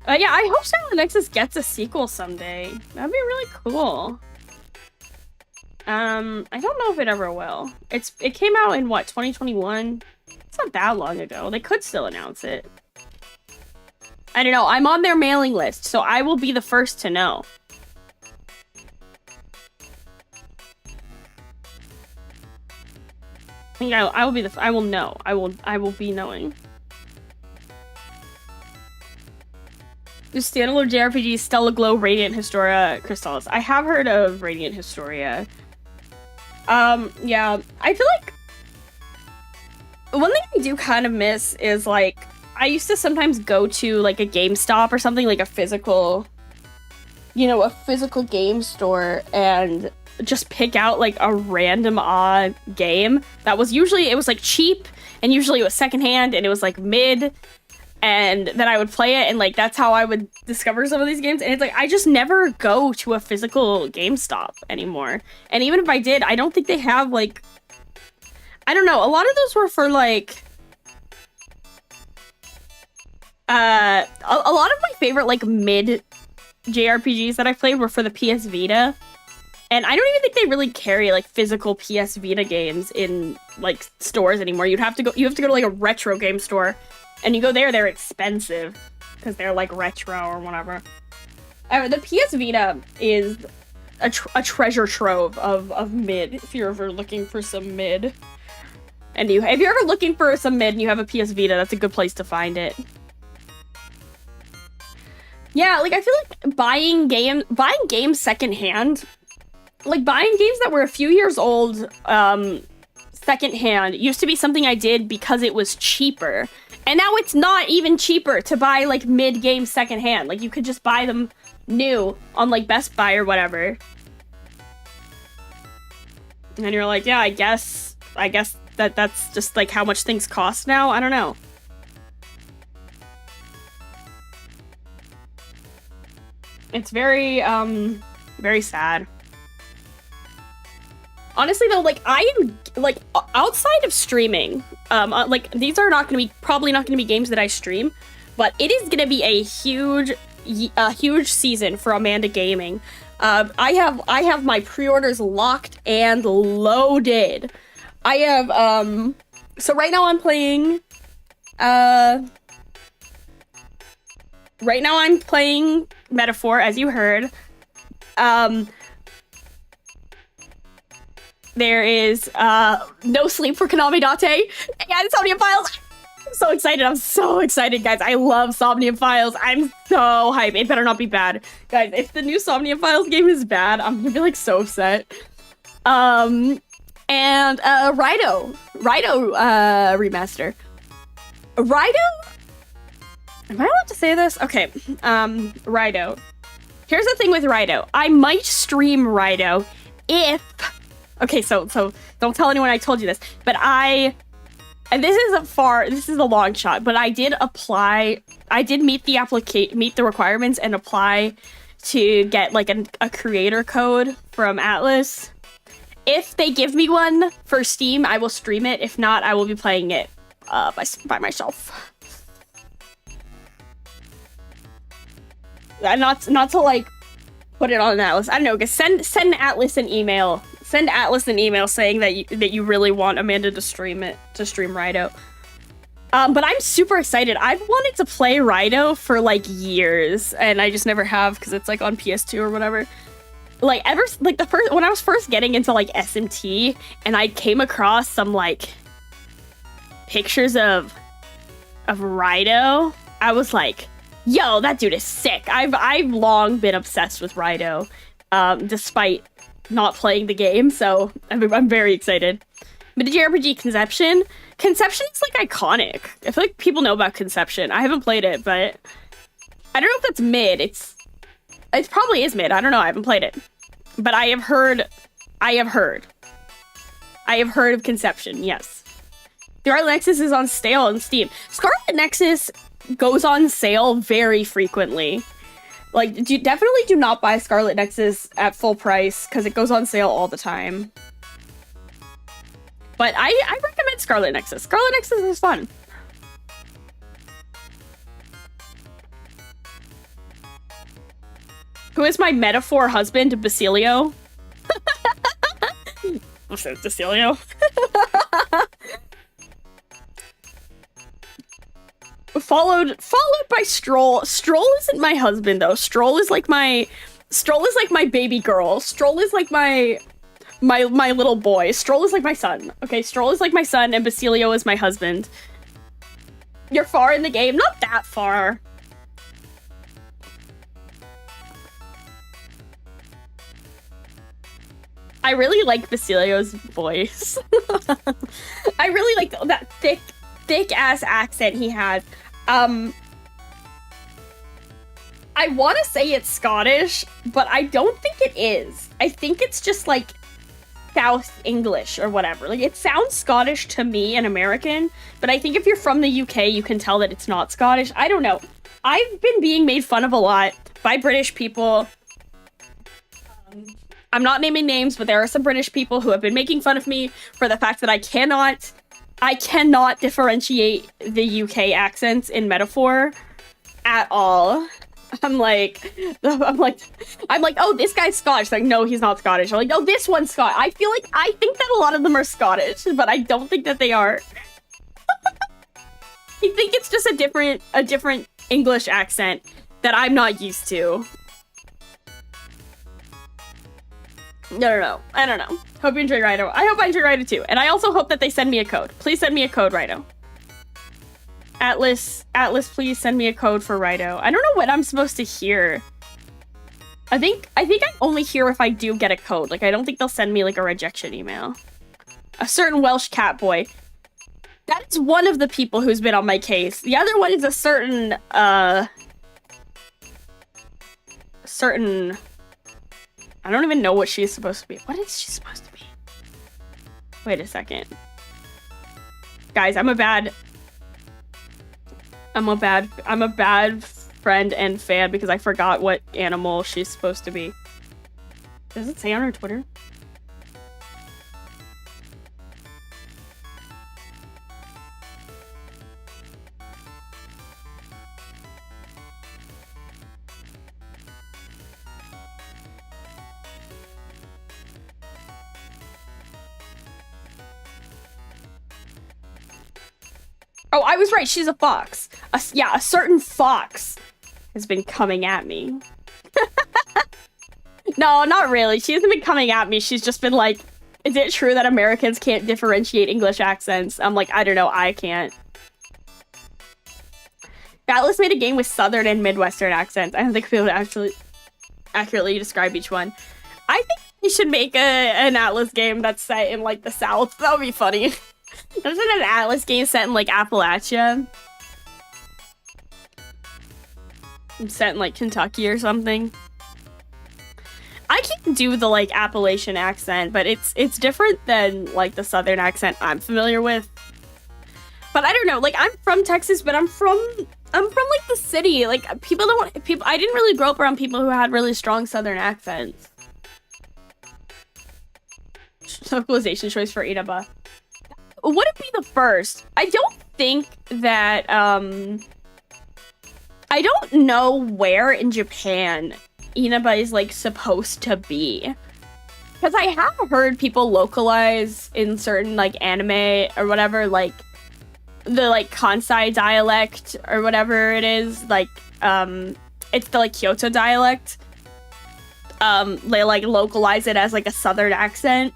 Yeah, I hope Scarlet Nexus gets a sequel someday. That'd be really cool. I don't know if it ever will. It came out in what, 2021? It's not that long ago. They could still announce it. I don't know. I'm on their mailing list, so I will be the first to know. I think I will be I will know. I will be knowing. Just standalone JRPG, Stella Glow, Radiant Historia, Crystallis. I have heard of Radiant Historia. Yeah, I feel like one thing I do kind of miss is, like, I used to sometimes go to, like, a GameStop or something, like a physical game store, and just pick out, like, a random odd game that was usually, it was, like, cheap, and usually it was secondhand, and it was, like, mid, and then I would play it, and, like, that's how I would discover some of these games. And it's like, I just never go to a physical GameStop anymore. And even if I did, I don't think they have, like, I don't know, a lot of those were for, like, a lot of my favorite, like, mid JRPGs that I played were for the PS Vita. And I don't even think they really carry, like, physical PS Vita games in, like, stores anymore. You have to go to, like, a retro game store. And you go there, they're expensive because they're like retro or whatever. The PS Vita is a treasure trove of mid. If you're ever looking for some mid, and if you're ever looking for some mid and you have a PS Vita, that's a good place to find it. Yeah, like I feel like buying games secondhand, like buying games that were a few years old, secondhand used to be something I did because it was cheaper. And now it's not even cheaper to buy, like, mid-game secondhand. Like, you could just buy them new on, like, Best Buy or whatever. And you're like, yeah, I guess that's just, like, how much things cost now? I don't know. It's very, very sad. Honestly, though, like, I am, like, outside of streaming, like, these are probably not gonna be games that I stream, but it is gonna be a huge season for Amanda Gaming. I have my pre-orders locked and loaded. I have, so right now I'm playing, Metaphor, as you heard. There is No Sleep for Konami Date and Somnium Files. I'm so excited, guys. I love Somnium Files. I'm so hyped. It better not be bad. Guys, if the new Somnium Files game is bad, I'm gonna be like so upset. And Rido remaster. Rido? Am I allowed to say this? Okay. Rido. Here's the thing with Rido. I might stream Rido if... Okay, so don't tell anyone I told you this, but and this is a long shot, but I did meet the requirements and apply to get like a creator code from Atlas. If they give me one for Steam, I will stream it. If not, I will be playing it by myself. And not to like put it on Atlas. I don't know, guys. Send Atlas an email. Send Atlas an email saying that you really want Amanda to stream Rido. But I'm super excited. I've wanted to play Rido for like years, and I just never have because it's like on PS2 or whatever. Like when I was first getting into like SMT, and I came across some like pictures of Rido, I was like, Yo, that dude is sick. I've long been obsessed with Raido, despite not playing the game, so I'm very excited. But did RPG Conception? Conception is like iconic. I feel like people know about Conception. I haven't played it, but I don't know if that's mid. It probably is mid. I don't know. I haven't played it, but I have heard of Conception. Yes. Scarlet Nexus is on sale on Steam. Scarlet Nexus goes on sale very frequently. Like, definitely do not buy Scarlet Nexus at full price because it goes on sale all the time. But I recommend Scarlet Nexus. Scarlet Nexus is fun. Who is my metaphor husband, Basilio? What's that, Basilio? Followed by Stroll. Stroll isn't my husband though. Stroll is like my baby girl. Stroll is like my little boy. Stroll is like my son. Okay, Stroll is like my son and Basilio is my husband. You're far in the game? Not that far. I really like Basilio's voice. I really like that thick ass accent he has. I want to say it's Scottish, but I don't think it is. I think it's just like South English or whatever. Like, it sounds Scottish to me and American, but I think if you're from the UK, you can tell that it's not Scottish. I don't know. I've been being made fun of a lot by British people. I'm not naming names, but there are some British people who have been making fun of me for the fact that I cannot differentiate the UK accents in Metaphor at all. I'm like, oh, this guy's Scottish. Like, no, he's not Scottish. I'm like, oh, this one's Scottish. I think that a lot of them are Scottish, but I don't think that they are. I think it's just a different English accent that I'm not used to. No. I don't know. Hope you enjoy Raido. I hope I enjoy Raido too. And I also hope that they send me a code. Please send me a code, Raido. Atlas, please send me a code for Raido. I don't know what I'm supposed to hear. I think I only hear if I do get a code. Like, I don't think they'll send me like a rejection email. A certain Welsh cat boy. That is one of the people who's been on my case. The other one is a certain I don't even know what she's supposed to be. What is she supposed to be? Wait a second. Guys, I'm a bad friend and fan because I forgot what animal she's supposed to be. Does it say on her Twitter? Oh, I was right. She's a fox. Yeah, a certain fox has been coming at me. No, not really. She hasn't been coming at me. She's just been like, is it true that Americans can't differentiate English accents? I'm like, I don't know. I can't. Atlas made a game with Southern and Midwestern accents. I don't think we'll actually accurately describe each one. I think we should make an Atlas game that's set in like the South. That would be funny. There's an Atlas game set in like Appalachia. Set in like Kentucky or something. I can do the like Appalachian accent, but it's different than like the Southern accent I'm familiar with. But I don't know, like I'm from Texas, but I'm from like the city. Like I didn't really grow up around people who had really strong Southern accents. Localization choice for Inaba. Would it be the first? I don't think that, I don't know where in Japan Inaba is, like, supposed to be. Because I have heard people localize in certain, like, anime or whatever, like, the, like, Kansai dialect or whatever it is. Like, it's the, like, Kyoto dialect. They, like, localize it as, like, a southern accent.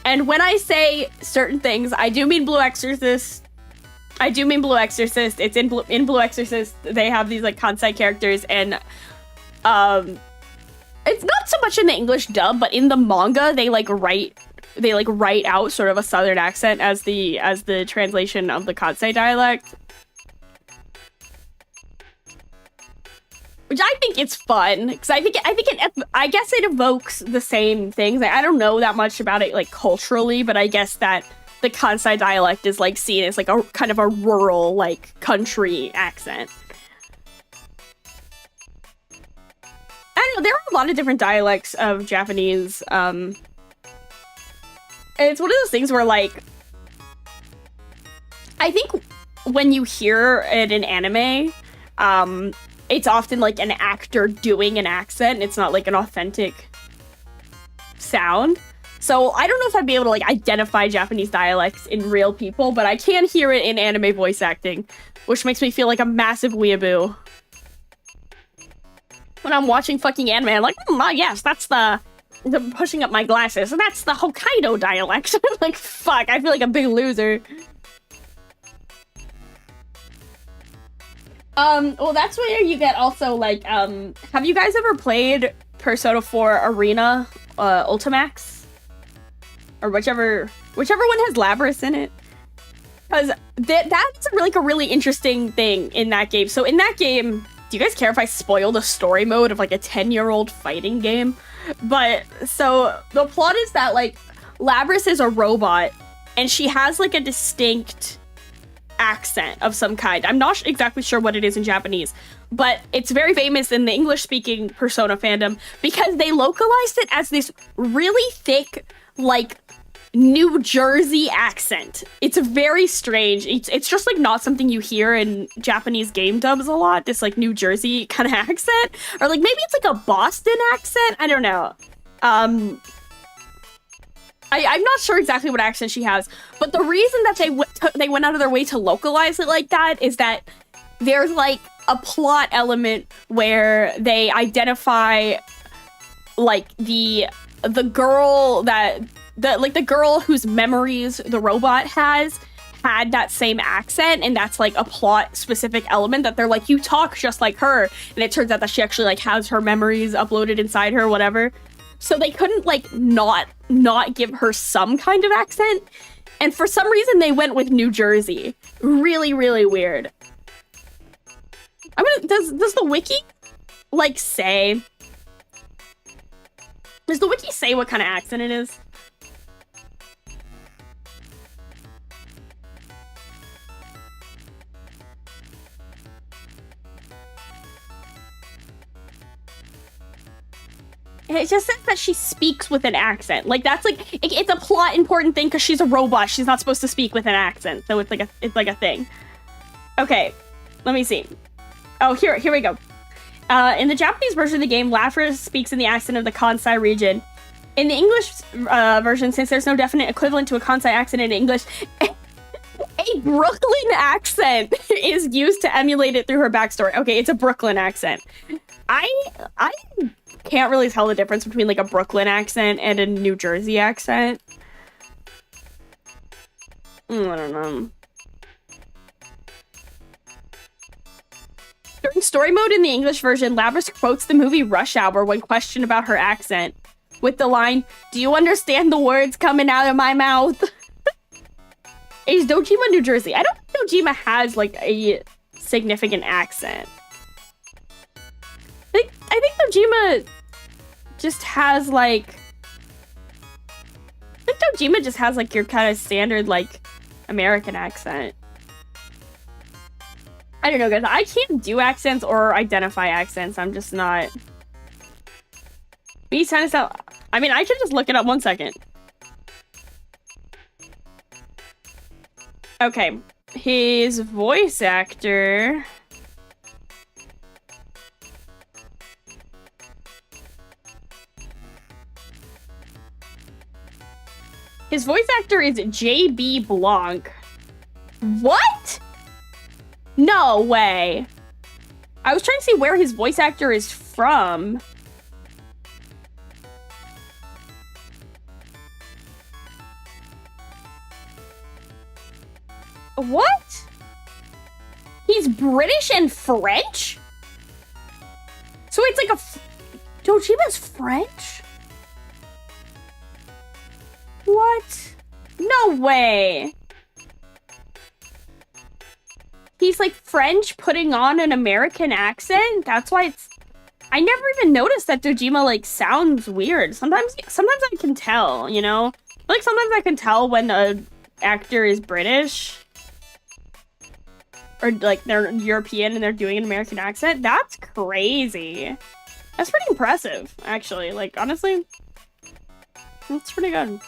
And when I say certain things, I do mean Blue Exorcist, I do mean Blue Exorcist. It's in Blue Exorcist. They have these like kansai characters, and it's not so much in the English dub, but in the manga they write out sort of a southern accent as the translation of the kansai dialect, which I think it's fun because I guess it evokes the same things. I don't know that much about it like culturally, but I guess that the Kansai dialect is like seen as like a kind of a rural like country accent. I don't know, there are a lot of different dialects of Japanese. And it's one of those things where like I think when you hear it in anime, it's often like an actor doing an accent. It's not like an authentic sound. So I don't know if I'd be able to like identify Japanese dialects in real people, but I can hear it in anime voice acting, which makes me feel like a massive weeaboo. When I'm watching fucking anime, I'm like, oh yes, that's the pushing up my glasses. That's the Hokkaido dialect. Like, fuck, I feel like a big loser. Well, that's where you get also like, have you guys ever played Persona 4 Arena, Ultimax? Or whichever one has Labrys in it. Because that's like a really interesting thing in that game. So in that game, do you guys care if I spoil the story mode of like a 10-year-old fighting game? But so the plot is that like Labrys is a robot and she has like a distinct accent of some kind. I'm not exactly sure what it is in Japanese, but it's very famous in the English-speaking Persona fandom because they localized it as this really thick, like, New Jersey accent. It's very strange. It's just like not something you hear in Japanese game dubs a lot, this like New Jersey kind of accent. Or like maybe it's like a Boston accent? I don't know. I'm not sure exactly what accent she has, but the reason that they went out of their way to localize it like that is that there's like a plot element where they identify like the girl that the girl whose memories the robot had that same accent, and that's like a plot specific element that they're like, you talk just like her, and it turns out that she actually like has her memories uploaded inside her, whatever. So they couldn't like not give her some kind of accent, and for some reason they went with New Jersey. Really, really weird. Does the wiki like say? Does the wiki say what kind of accent it is? It just says that she speaks with an accent. Like that's like it's a plot important thing because she's a robot. She's not supposed to speak with an accent, so it's like a thing. Okay, let me see. Oh, here we go. In the Japanese version of the game, Labrys speaks in the accent of the Kansai region. In the English version, since there's no definite equivalent to a Kansai accent in English, a Brooklyn accent is used to emulate it through her backstory. Okay, it's a Brooklyn accent. I can't really tell the difference between like a Brooklyn accent and a New Jersey accent. I don't know. During story mode in the English version, Labrys quotes the movie Rush Hour when questioned about her accent with the line, "Do you understand the words coming out of my mouth?" Is Dojima New Jersey? I don't think Dojima has like a significant accent. I think Dojima just has like... I think Dojima just has like your kind of standard like American accent. I don't know, guys. I can't do accents or identify accents. I'm just not... Me kind of sound... I mean, I should just look it up 1 second. Okay. His voice actor... His voice actor is J.B. Blanc. What? No way. I was trying to see where his voice actor is from. What? He's British and French? So it's like Dojima's French? What? No way. He's like French putting on an American accent? That's why it's... I never even noticed that Dojima like sounds weird. Sometimes I can tell, you know? Like sometimes I can tell when an actor is British. Or like they're European and they're doing an American accent. That's crazy. That's pretty impressive, actually. Like, honestly, that's pretty good.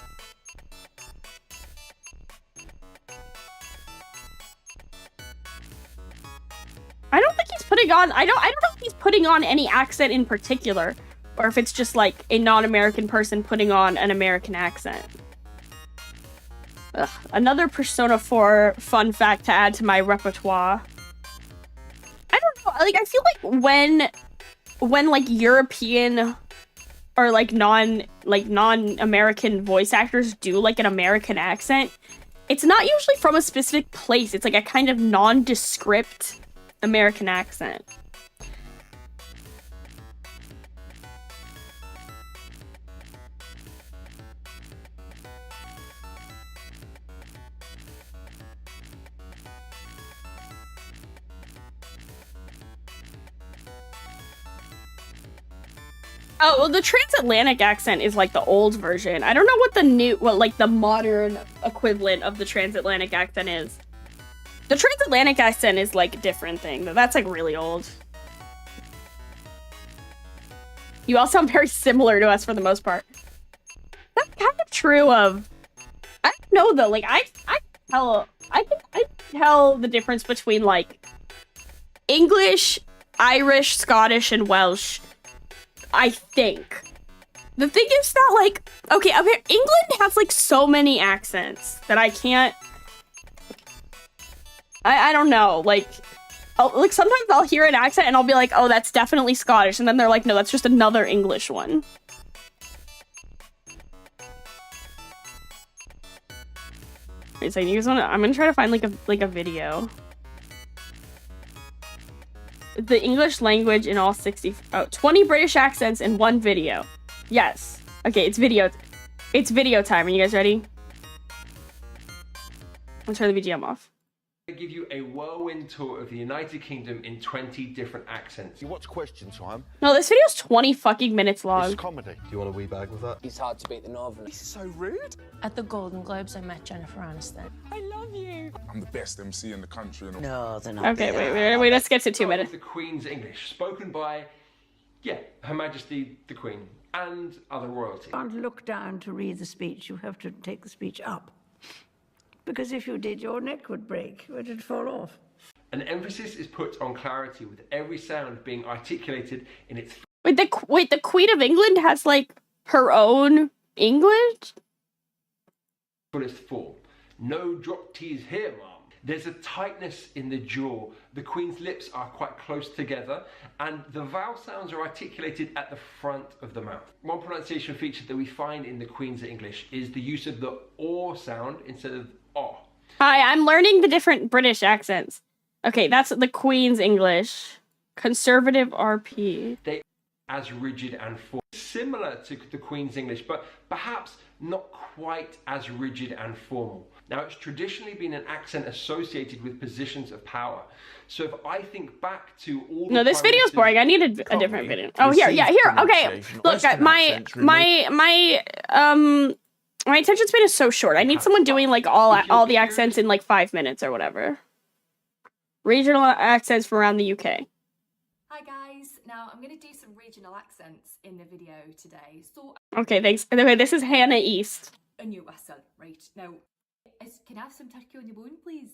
I don't think he's putting on, I don't know if he's putting on any accent in particular, or if it's just like a non-American person putting on an American accent. Ugh, another Persona 4 fun fact to add to my repertoire. I don't know, like, I feel like when like European or like non-American voice actors do like an American accent, it's not usually from a specific place. It's like a kind of nondescript American accent. Oh, well, the transatlantic accent is like the old version. I don't know what like the modern equivalent of the transatlantic accent is. The transatlantic accent is like a different thing, but that's like really old. You all sound very similar to us for the most part. That's kind of true of... I don't know though, like I can tell the difference between like English, Irish, Scottish, and Welsh. I think. The thing is that, like, okay, England has, like, so many accents that I can't... I don't know, like, sometimes I'll hear an accent and I'll be like, oh, that's definitely Scottish, and then they're like, no, that's just another English one. Wait a second, you guys wanna... I'm gonna try to find, like a video. The English language in all 20 British accents in one video. Yes. Okay, it's video time. Are you guys ready? I'll turn the BGM off. I give you a whirlwind tour of the United Kingdom in 20 different accents. You watch Question Time? No, this video's 20 fucking minutes long. It's comedy. Do you want a wee bag with that? It's hard to beat the Northern. This is so rude. At the Golden Globes, I met Jennifer Aniston. I love you. I'm the best MC in the country. And No, they're not. Okay, wait, let's get to 2 minutes. The Queen's English, spoken by, Her Majesty the Queen and other royalty. You can't look down to read the speech. You have to take the speech up. Because if you did, your neck would break, or it'd fall off. An emphasis is put on clarity, with every sound being articulated in its... Wait, the Queen of England has, like, her own English? fullest form. No drop T's here, Mom. There's a tightness in the jaw. The Queen's lips are quite close together, and the vowel sounds are articulated at the front of the mouth. One pronunciation feature that we find in the Queen's English is the use of the or sound instead of oh. Hi, I'm learning the different British accents. Okay, that's the Queen's English. Conservative RP. They as rigid and formal. Similar to the Queen's English, but perhaps not quite as rigid and formal. Now, it's traditionally been an accent associated with positions of power. So if I think back to all the... No, this video is boring. I need a different video. Oh, here. Okay. Look, my attention span is so short. I need someone doing like all the accents in like 5 minutes or whatever. Regional accents from around the UK. Hi guys, now I'm going to do some regional accents in the video today. So, okay, thanks. Anyway, this is Hannah East. A new whistle, right? Now, can I have some turkey on the bone, please?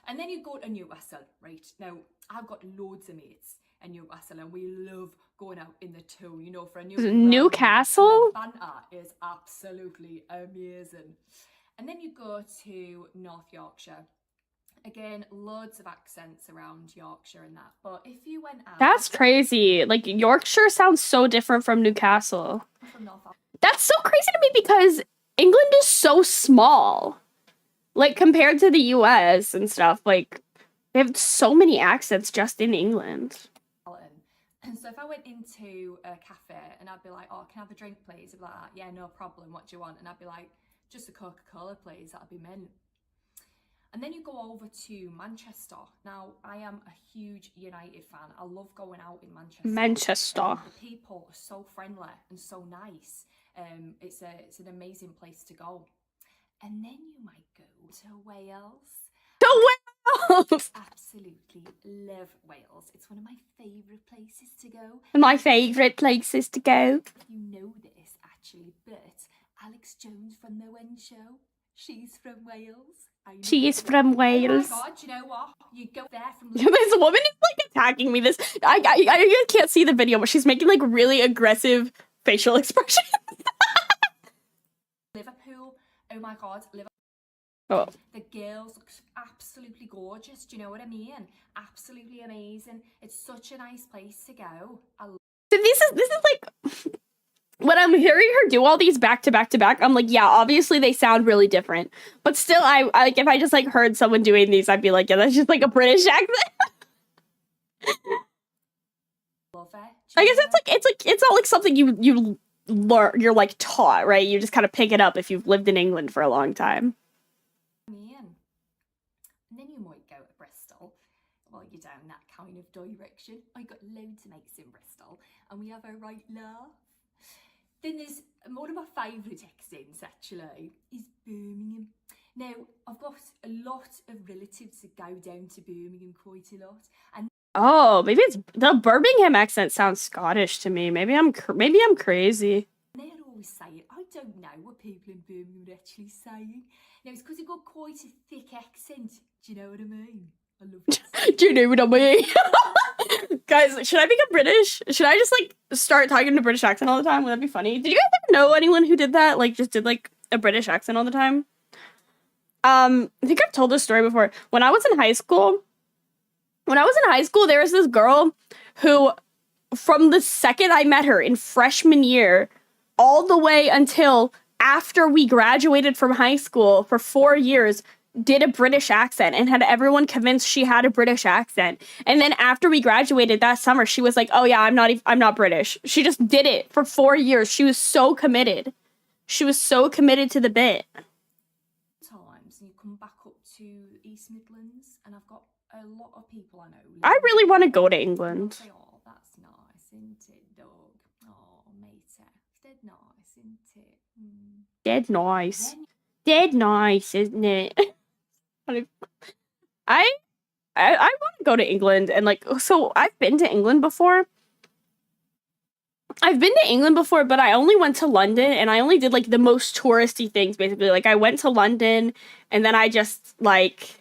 And then you go to a new whistle, right? Now, I've got loads of mates in New Whistle, and we love going out in the two, you know, for a new Newcastle? Banter is absolutely amazing. And then you go to North Yorkshire. Again, loads of accents around Yorkshire and that. But if you went out... That's crazy. Like, Yorkshire sounds so different from Newcastle. From North... That's so crazy to me because England is so small. Like, compared to the US and stuff, like, They have so many accents just in England. And so if I went into a cafe and I'd be like, oh, can I have a drink, please? I'd be like, yeah, no problem. What do you want? And I'd be like, just a Coca-Cola, please. That'd be mint. And then you go over to Manchester. Now, I am a huge United fan. I love going out in Manchester. Manchester. The people are so friendly and so nice. It's an amazing place to go. And then you might go to Wales. To Wales! Absolutely love Wales. It's one of my favourite places to go. My favourite places to go. You know this, actually, but Alex Jones from The One Show, she's from Wales. I know. She is from Wales. Oh my God, you know what? You go there from... This woman is like attacking me. I can't see the video, but she's making like really aggressive facial expressions. Liverpool, oh my God, Liverpool. Oh. The girls look absolutely gorgeous. Do you know what I mean? Absolutely amazing. It's such a nice place to go. So this is like when I'm hearing her do all these back to back to back, I'm like, yeah, obviously they sound really different. But still, I like if I just like heard someone doing these, I'd be like, yeah, that's just like a British accent. Love it. I guess it's not like something you learn, you're like taught, right? You just kind of pick it up if you've lived in England for a long time. And then you might go to Bristol while you're down that kind of direction. I got loads of mates in Bristol and we have a right laugh. Then there's one of my favourite accents actually is Birmingham. Now I've got a lot of relatives that go down to Birmingham quite a lot, and Oh, maybe it's the Birmingham accent sounds Scottish to me. Maybe I'm crazy. they'll always say it. I don't know what people in Birmingham are actually saying. Now it's because they've got quite a thick accent. Do you know what I mean? I love it. Do you know what I mean? Guys, should I become British? Should I just like start talking in a British accent all the time? Would that be funny? Did you guys ever know anyone who did that? Like just did like a British accent all the time? I think I've told this story before. When I was in high school, there was this girl who, from the second I met her in freshman year, all the way until after we graduated from high school for 4 years, did a British accent and had everyone convinced she had a British accent. And then after we graduated that summer, she was like, oh yeah, I'm not British. She just did it for 4 years. She was so committed. She was so committed to the bit. Times and you come back up to East Midlands and I've got a lot of people I know. I really want to go to England. Say, oh, that's nice, isn't it, dog? Oh, matey. It's dead nice, isn't it? Dead nice. Dead nice, isn't it? I want to go to England and like, so I've been to England before. But I only went to London and I only did like the most touristy things basically. Like I went to London and then I just like,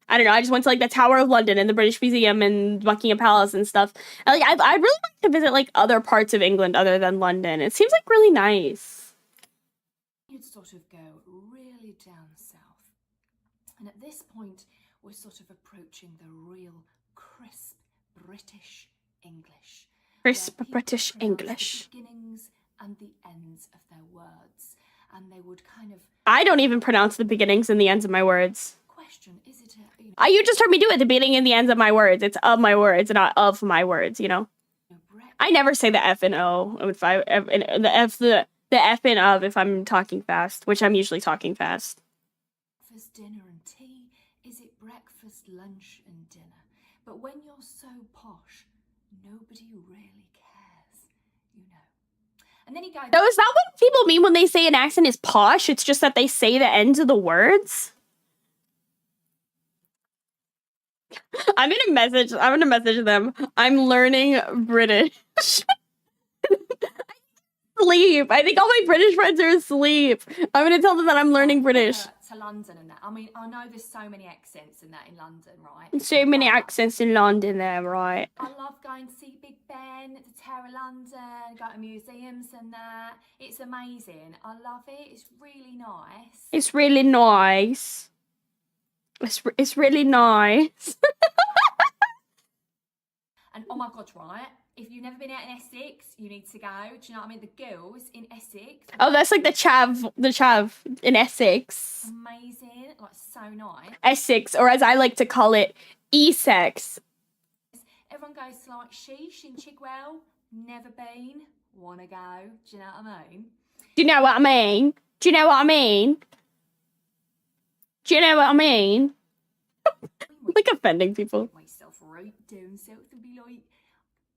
I don't know, I just went to like the Tower of London and the British Museum and Buckingham Palace and stuff. And like I'd really like to visit like other parts of England other than London. It seems like really nice. You'd sort of go really down south. And at this point, we're sort of approaching the real crisp British English. Crisp where people British pronounce English. The beginnings and the ends of their words. And they would kind of I don't even pronounce the beginnings and the ends of my words. question, is it a, You just heard me do it, the beginning and the ends of my words. It's of my words, not of my words, you know? I never say the F and O. The F and of if I'm talking fast, which I'm usually talking fast. breakfast, dinner and tea? Is it breakfast, lunch and dinner? But when you're so posh, nobody really cares, you know. And then he goes, So is that what people mean when they say an accent is posh? It's just that they say the ends of the words? I'm gonna message them. I'm learning British. Sleep. I think all my British friends are asleep. I'm gonna tell them that I'm learning British. to London and that. I mean, I know there's so many accents in that in London, right? So many accents in London there, right? I love going to see Big Ben, the Tower of London, go to museums and that. It's amazing. I love it. It's really nice. It's really nice. It's really nice. And oh my God, right? if you've never been out in Essex, you need to go. Do you know what I mean? The girls in Essex. Oh, that's like the chav in Essex. Amazing, like so nice. Essex, or as I like to call it, E-sex. Everyone goes to like Sheesh in Chigwell. Never been. Wanna go? Do you know what I mean? Do you know what I mean? Do you know what I mean? Do you know what I mean? Like offending people. Myself right down south and be like,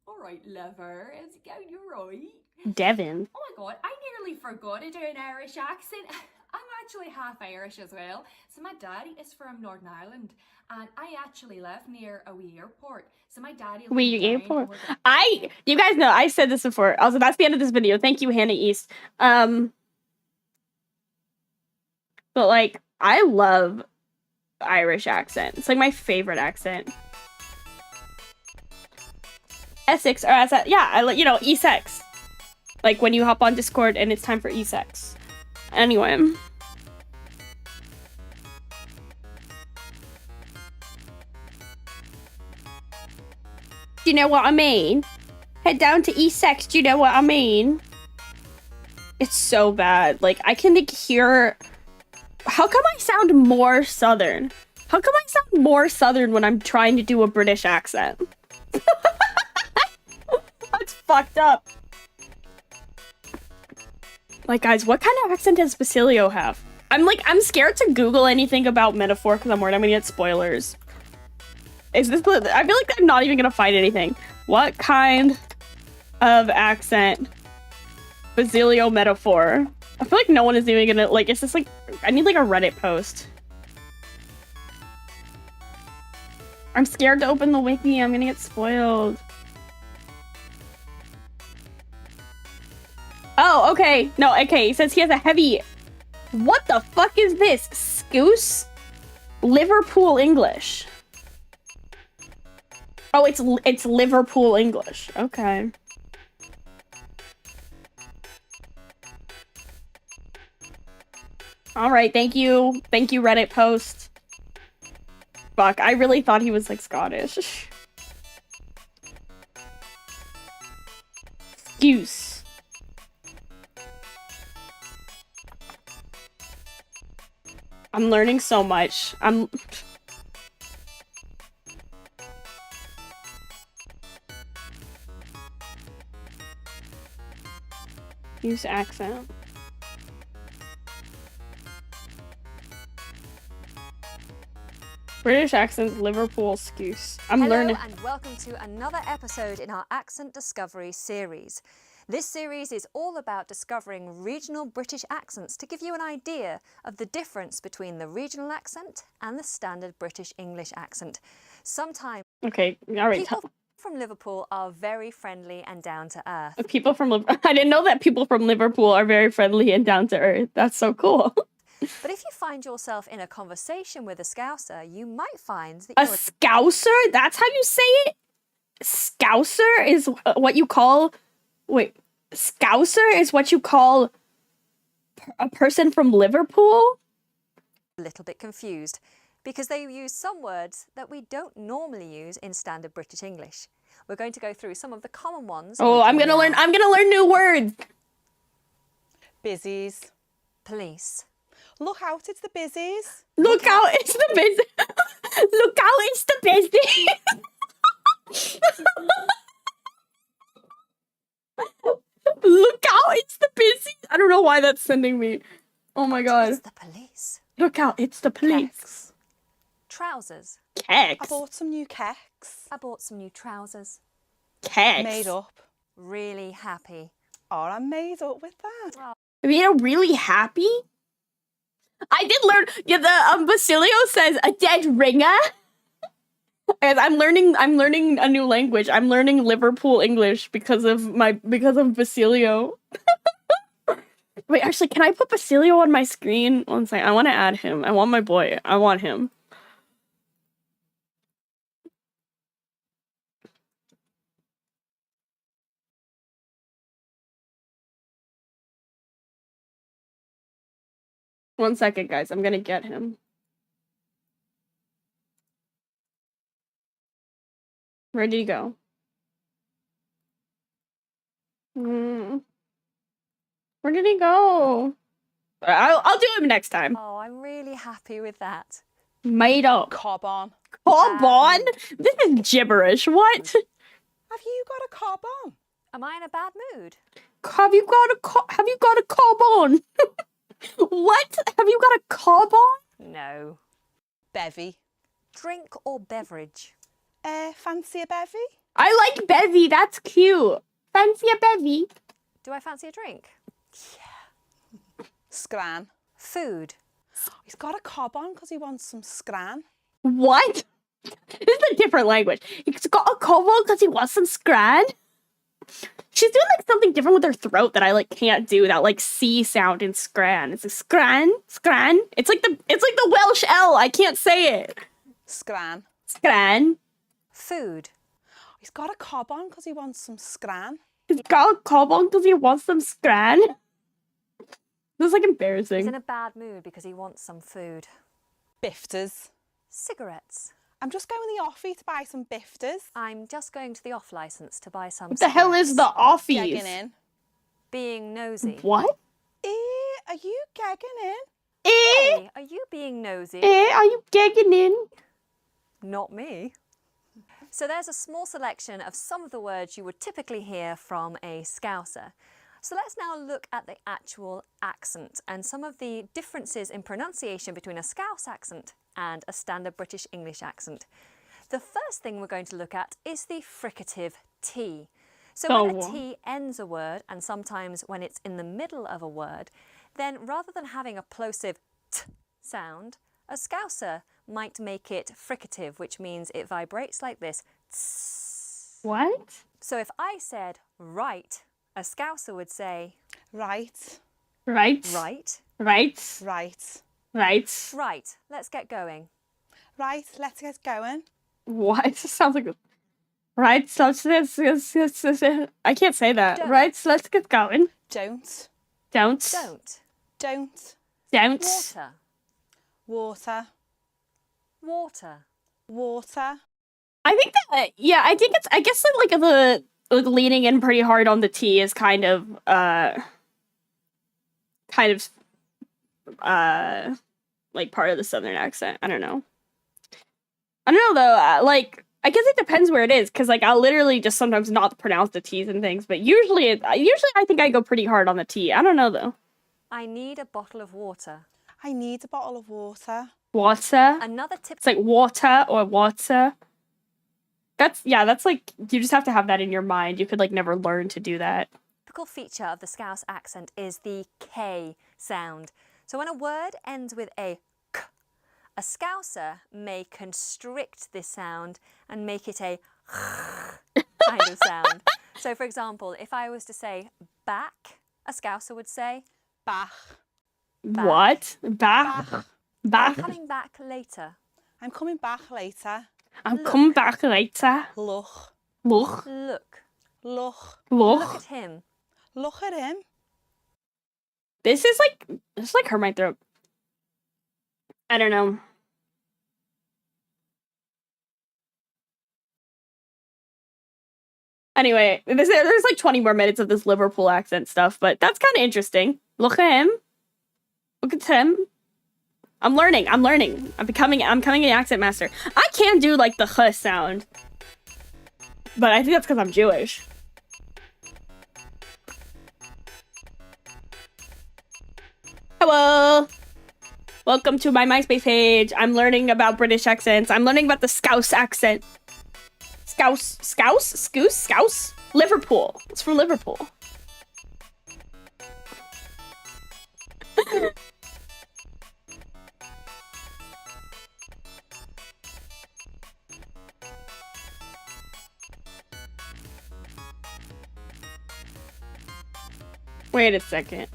all right, lover, how's it going? You're right. Devin. Oh my god, I nearly forgot to do an Irish accent. I'm actually half Irish as well. So my daddy is from Northern Ireland, and I actually live near a wee airport. So my daddy Wee airport. You guys know I said this before. Also, that's the end of this video. Thank you, Hannah East. But like, I love Irish accent. It's like my favorite accent. Essex, or as I like, you know, E-sex. Like when you hop on Discord and it's time for E-sex. Anyway. Do you know what I mean? Head down to E-sex, do you know what I mean? It's so bad. Like, I can like, hear... How come I sound more Southern? How come I sound more Southern when I'm trying to do a British accent? That's fucked up. Like, guys, what kind of accent does Basilio have? I'm scared to Google anything about Metaphor because I'm worried I'm gonna get spoilers. Is this I feel like I'm not even gonna find anything. What kind of accent Basilio Metaphor? I feel like no one is even gonna, like, it's just like, I need like a Reddit post. I'm scared to open the wiki, I'm gonna get spoiled. Oh, okay. No, okay, it says he has a heavy... What the fuck is this? Scouse? Liverpool English. Oh, it's Liverpool English. Okay. Alright, thank you. Thank you, Reddit post. Fuck, I really thought he was, like, Scottish. Scouse. I'm learning so much. Use accent. British accent, Liverpool Scouse. I'm learning. Hello and welcome to another episode in our Accent Discovery series. This series is all about discovering regional British accents to give you an idea of the difference between the regional accent and the standard British English accent. Sometimes Okay, all right. people from Liverpool are very friendly and down to earth. People from I didn't know that people from Liverpool are very friendly and down to earth. That's so cool. But if you find yourself in a conversation with a Scouser, you might find that A you're Scouser? That's how you say it? Scouser is what you call... Wait, Scouser is what you call a person from Liverpool? a little bit confused because they use some words that we don't normally use in standard British English. We're going to go through some of the common ones. Oh, I'm gonna learn new words. Busies. Police. Look out, it's the busies. Look out, it's the busy. Look out, it's the busy. Look out, it's the busy. I don't know why that's sending me. Oh my god. It's the police. Look out, it's the police. Keks. Trousers. Keks. I bought some new keks. I bought some new trousers. Keks. Made up. Really happy. Oh, I'm made up with that. I mean, I'm really happy. I did learn. Yeah, the Basilio says a dead ringer. And I'm learning a new language. I'm learning Liverpool English because of Basilio. Wait, actually, can I put Basilio on my screen? One second. I want to add him. I want my boy. I want him. One second, guys. I'm gonna get him. Where did he go? Where did he go? I'll do him next time. Oh, I'm really happy with that. Made up. Cob on. Cob on? This is gibberish. What? Have you got a cob on? Am I in a bad mood? Have you got a cob on? What? Have you got a cob on? No. Bevy. Drink or beverage? Fancy a bevy? I like bevy. That's cute. Fancy a bevy? Do I fancy a drink? Scran. Food. He's got a cob on because he wants some scran. What? This is a different language. He's got a cob on because he wants some scran. She's doing like something different with her throat that I like can't do. That like C sound in scran. It's a scran, scran. It's like the Welsh L. I can't say it. Scran. Scran. Food. He's got a cob on because he wants some scran. He's got a cob on because he wants some scran. This is like He's embarrassing. in a bad mood because he wants some food. Bifters. Cigarettes. I'm just going to the offie to buy some bifters. I'm just going to the off license to buy some. What the hell is the offies? Gagging in. Being nosy. What? Are you gagging in? Hey, are you being nosy? Are you gagging in? Not me. So there's a small selection of some of the words you would typically hear from a Scouser. So let's now look at the actual accent and some of the differences in pronunciation between a Scouse accent and a standard British English accent. The first thing we're going to look at is the fricative T. So when a T ends a word, and sometimes when it's in the middle of a word, then rather than having a plosive T sound, a Scouser might make it fricative, which means it vibrates like this. Tss. What? So if I said right, a Scouser would say Right. Right. right. Right. Right. Right. Right, let's get going. Right, let's get going. What? It sounds like right. So I can't say that. Don't. Right. So let's get going. Don't. Don't. Don't. Don't. Don't. Water. Water. Water. Water. I think that I think it's I guess like the leaning in pretty hard on the T is kind of like part of the Southern accent. I don't know though. Like I guess it depends where it is, because like I'll literally just sometimes not pronounce the T's and things, but usually I think I go pretty hard on the T. I don't know though. I need a bottle of water. I need a bottle of water. Water. Another tip. It's like water or water. That's like, you just have to have that in your mind. You could like never learn to do that. Typical feature of the Scouse accent is the K sound. So when a word ends with a K, a Scouser may constrict this sound and make it a kind of sound. So for example, if I was to say back, a Scouser would say Bach. back. What? Back. Bach. Back. I'm coming back later. I'm coming back later. I'm coming back later. Look. Look. Look. Look. Look Look. at him. Look at him. This is like hurt my throat. I don't know. Anyway, there's like 20 more minutes of this Liverpool accent stuff, but that's kind of interesting. Look at him. Look at him. I'm learning. I'm becoming an accent master. I can do like the h sound, but I think that's because I'm Jewish. Hello. Welcome to my MySpace page. I'm learning about British accents. I'm learning about the Scouse accent. Scouse? Liverpool. It's from Liverpool. Wait a second.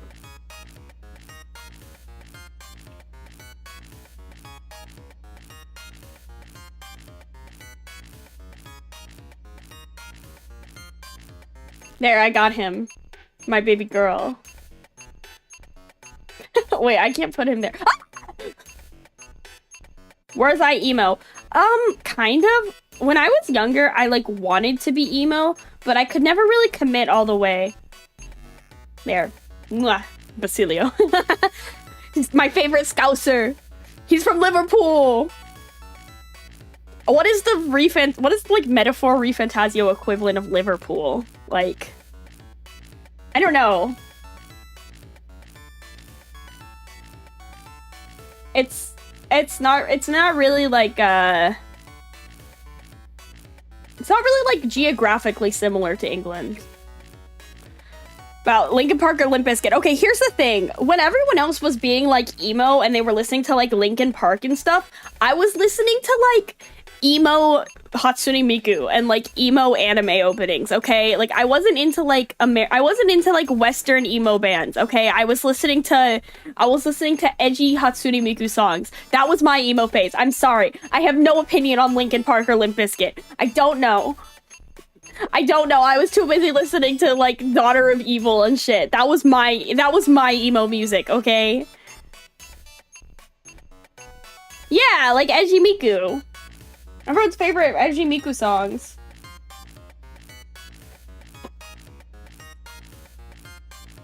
There, I got him. My baby girl. Wait, I can't put him there. Where's I emo? Kind of. When I was younger, I like wanted to be emo, but I could never really commit all the way. There. Mwah. Basilio. He's my favorite Scouser. He's from Liverpool. What is like metaphor refantasio equivalent of Liverpool? Like, I don't know. It's not really like it's not really like geographically similar to England. About Linkin Park or Limp Bizkit. Okay, here's the thing. When everyone else was being like emo and they were listening to like Linkin Park and stuff, I was listening to like emo Hatsune Miku and like emo anime openings, okay? Like I wasn't into like Western emo bands, okay? I was listening to edgy Hatsune Miku songs. That was my emo phase. I'm sorry. I have no opinion on Linkin Park or Limp Bizkit. I don't know. I was too busy listening to like Daughter of Evil and shit. That was my emo music, okay? Yeah, like edgy Miku. Everyone's favorite edgy Miku songs.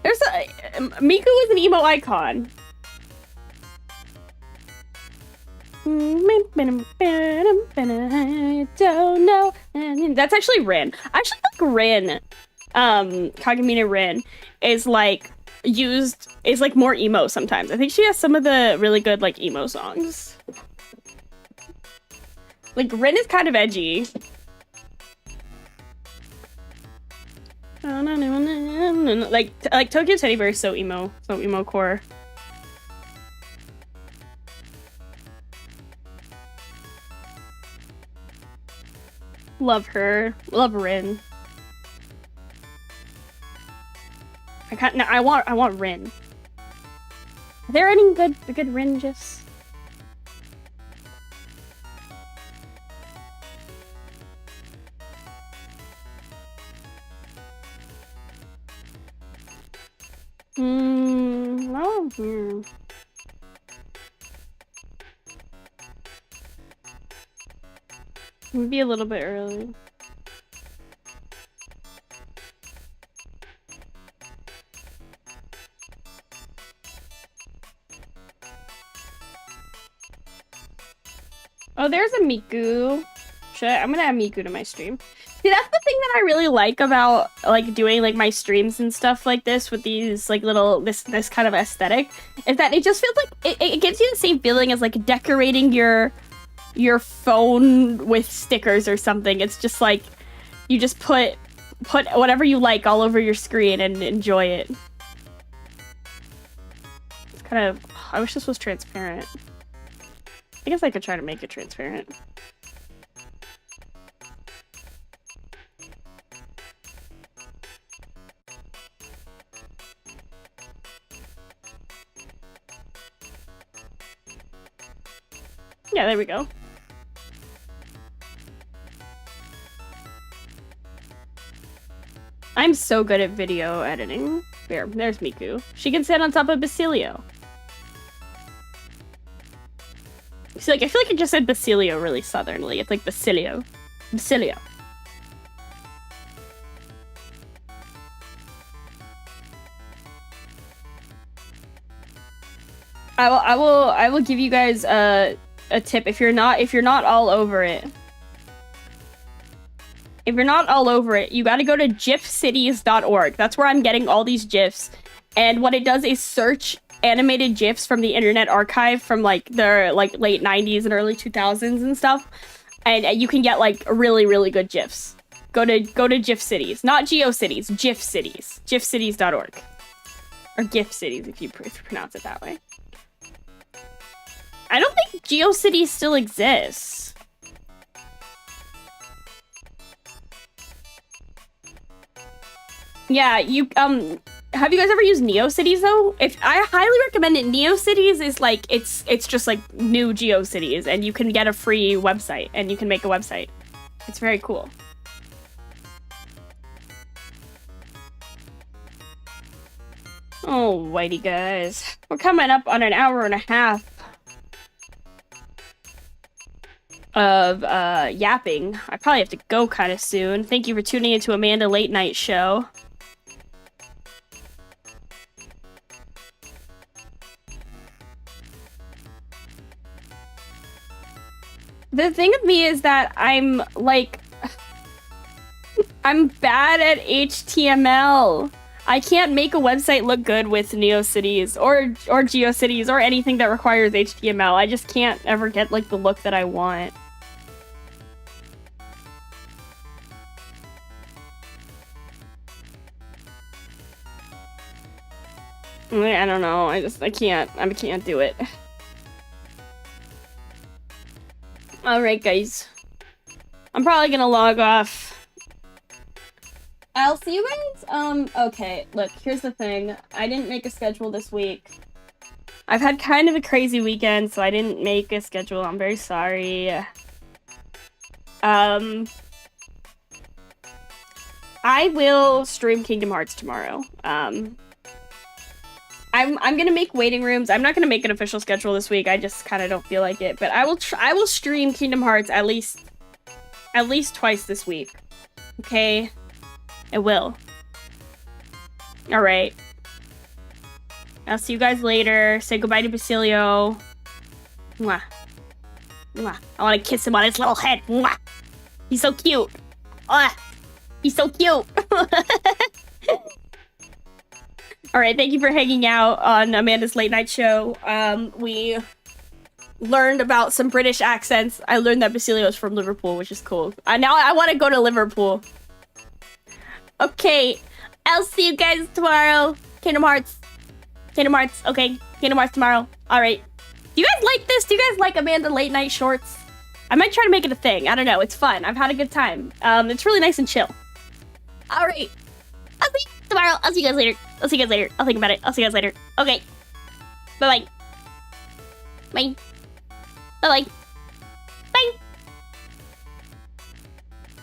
Miku is an emo icon. I don't know. That's actually Rin. I actually think Rin, Kagamine Rin, is like more emo sometimes. I think she has some of the really good like emo songs. Like Rin is kind of edgy. Like Tokyo Teddy Bear is so emo core. Love her. Love Rin. I want Rin. Are there any good Rin gifs? Maybe a little bit early. Oh, there's a Miku. I'm gonna add Miku to my stream. See, that's the thing that I really like about like doing like my streams and stuff like this with these like little this kind of aesthetic is that it just feels like it gives you the same feeling as like decorating your phone with stickers or something. It's just like you just put whatever you like all over your screen and enjoy it. It's kind of, I wish this was transparent. I guess I could try to make it transparent. Yeah, there we go. I'm so good at video editing. There's Miku. She can sit on top of Basilio. See, like, I feel like I just said Basilio really southernly. It's like Basilio. Basilio. I will give you guys a tip if you're not all over it. If you're not all over it, you gotta go to gifcities.org. That's where I'm getting all these GIFs. And what it does is search animated GIFs from the Internet Archive from like the like late 90s and early 2000s and stuff. And you can get like really, really good GIFs. Go to GIF Cities, not GeoCities, GIF Cities. gifcities.org. Or GIF Cities if you pronounce it that way. I don't think GeoCities still exists. Yeah, you have you guys ever used NeoCities though? If I highly recommend it. NeoCities is like it's just like new GeoCities, and you can get a free website and you can make a website. It's very cool. Oh, whitey guys, we're coming up on an hour and a half of yapping. I probably have to go kind of soon. Thank you for tuning into Amanda Late Night Show. The thing with me is that I'm like, I'm bad at HTML. I can't make a website look good with NeoCities or GeoCities or anything that requires HTML. I just can't ever get like the look that I want. I don't know. I can't do it. Alright, guys. I'm probably gonna log off. I'll see you guys. Okay, look, here's the thing. I didn't make a schedule this week. I've had kind of a crazy weekend, so I didn't make a schedule. I'm very sorry. I will stream Kingdom Hearts tomorrow. I'm gonna make waiting rooms. I'm not gonna make an official schedule this week. I just kind of don't feel like it. But I will stream Kingdom Hearts at least twice this week. Okay, I will. All right. I'll see you guys later. Say goodbye to Basilio. Mwah. Mwah. I want to kiss him on his little head. Mwah. He's so cute. Ah, he's so cute. All right, thank you for hanging out on Amanda's Late Night Show. We learned about some British accents. I learned that Basilio is from Liverpool, which is cool. Now I want to go to Liverpool. Okay, I'll see you guys tomorrow. Kingdom Hearts. Kingdom Hearts. Okay, Kingdom Hearts tomorrow. All right. Do you guys like this? Do you guys like Amanda Late Night Shorts? I might try to make it a thing. I don't know. It's fun. I've had a good time. It's really nice and chill. All right. I'll see you tomorrow. I'll see you guys later. I'll see you guys later. I'll think about it. I'll see you guys later. Okay. Bye-bye. Bye. Bye-bye.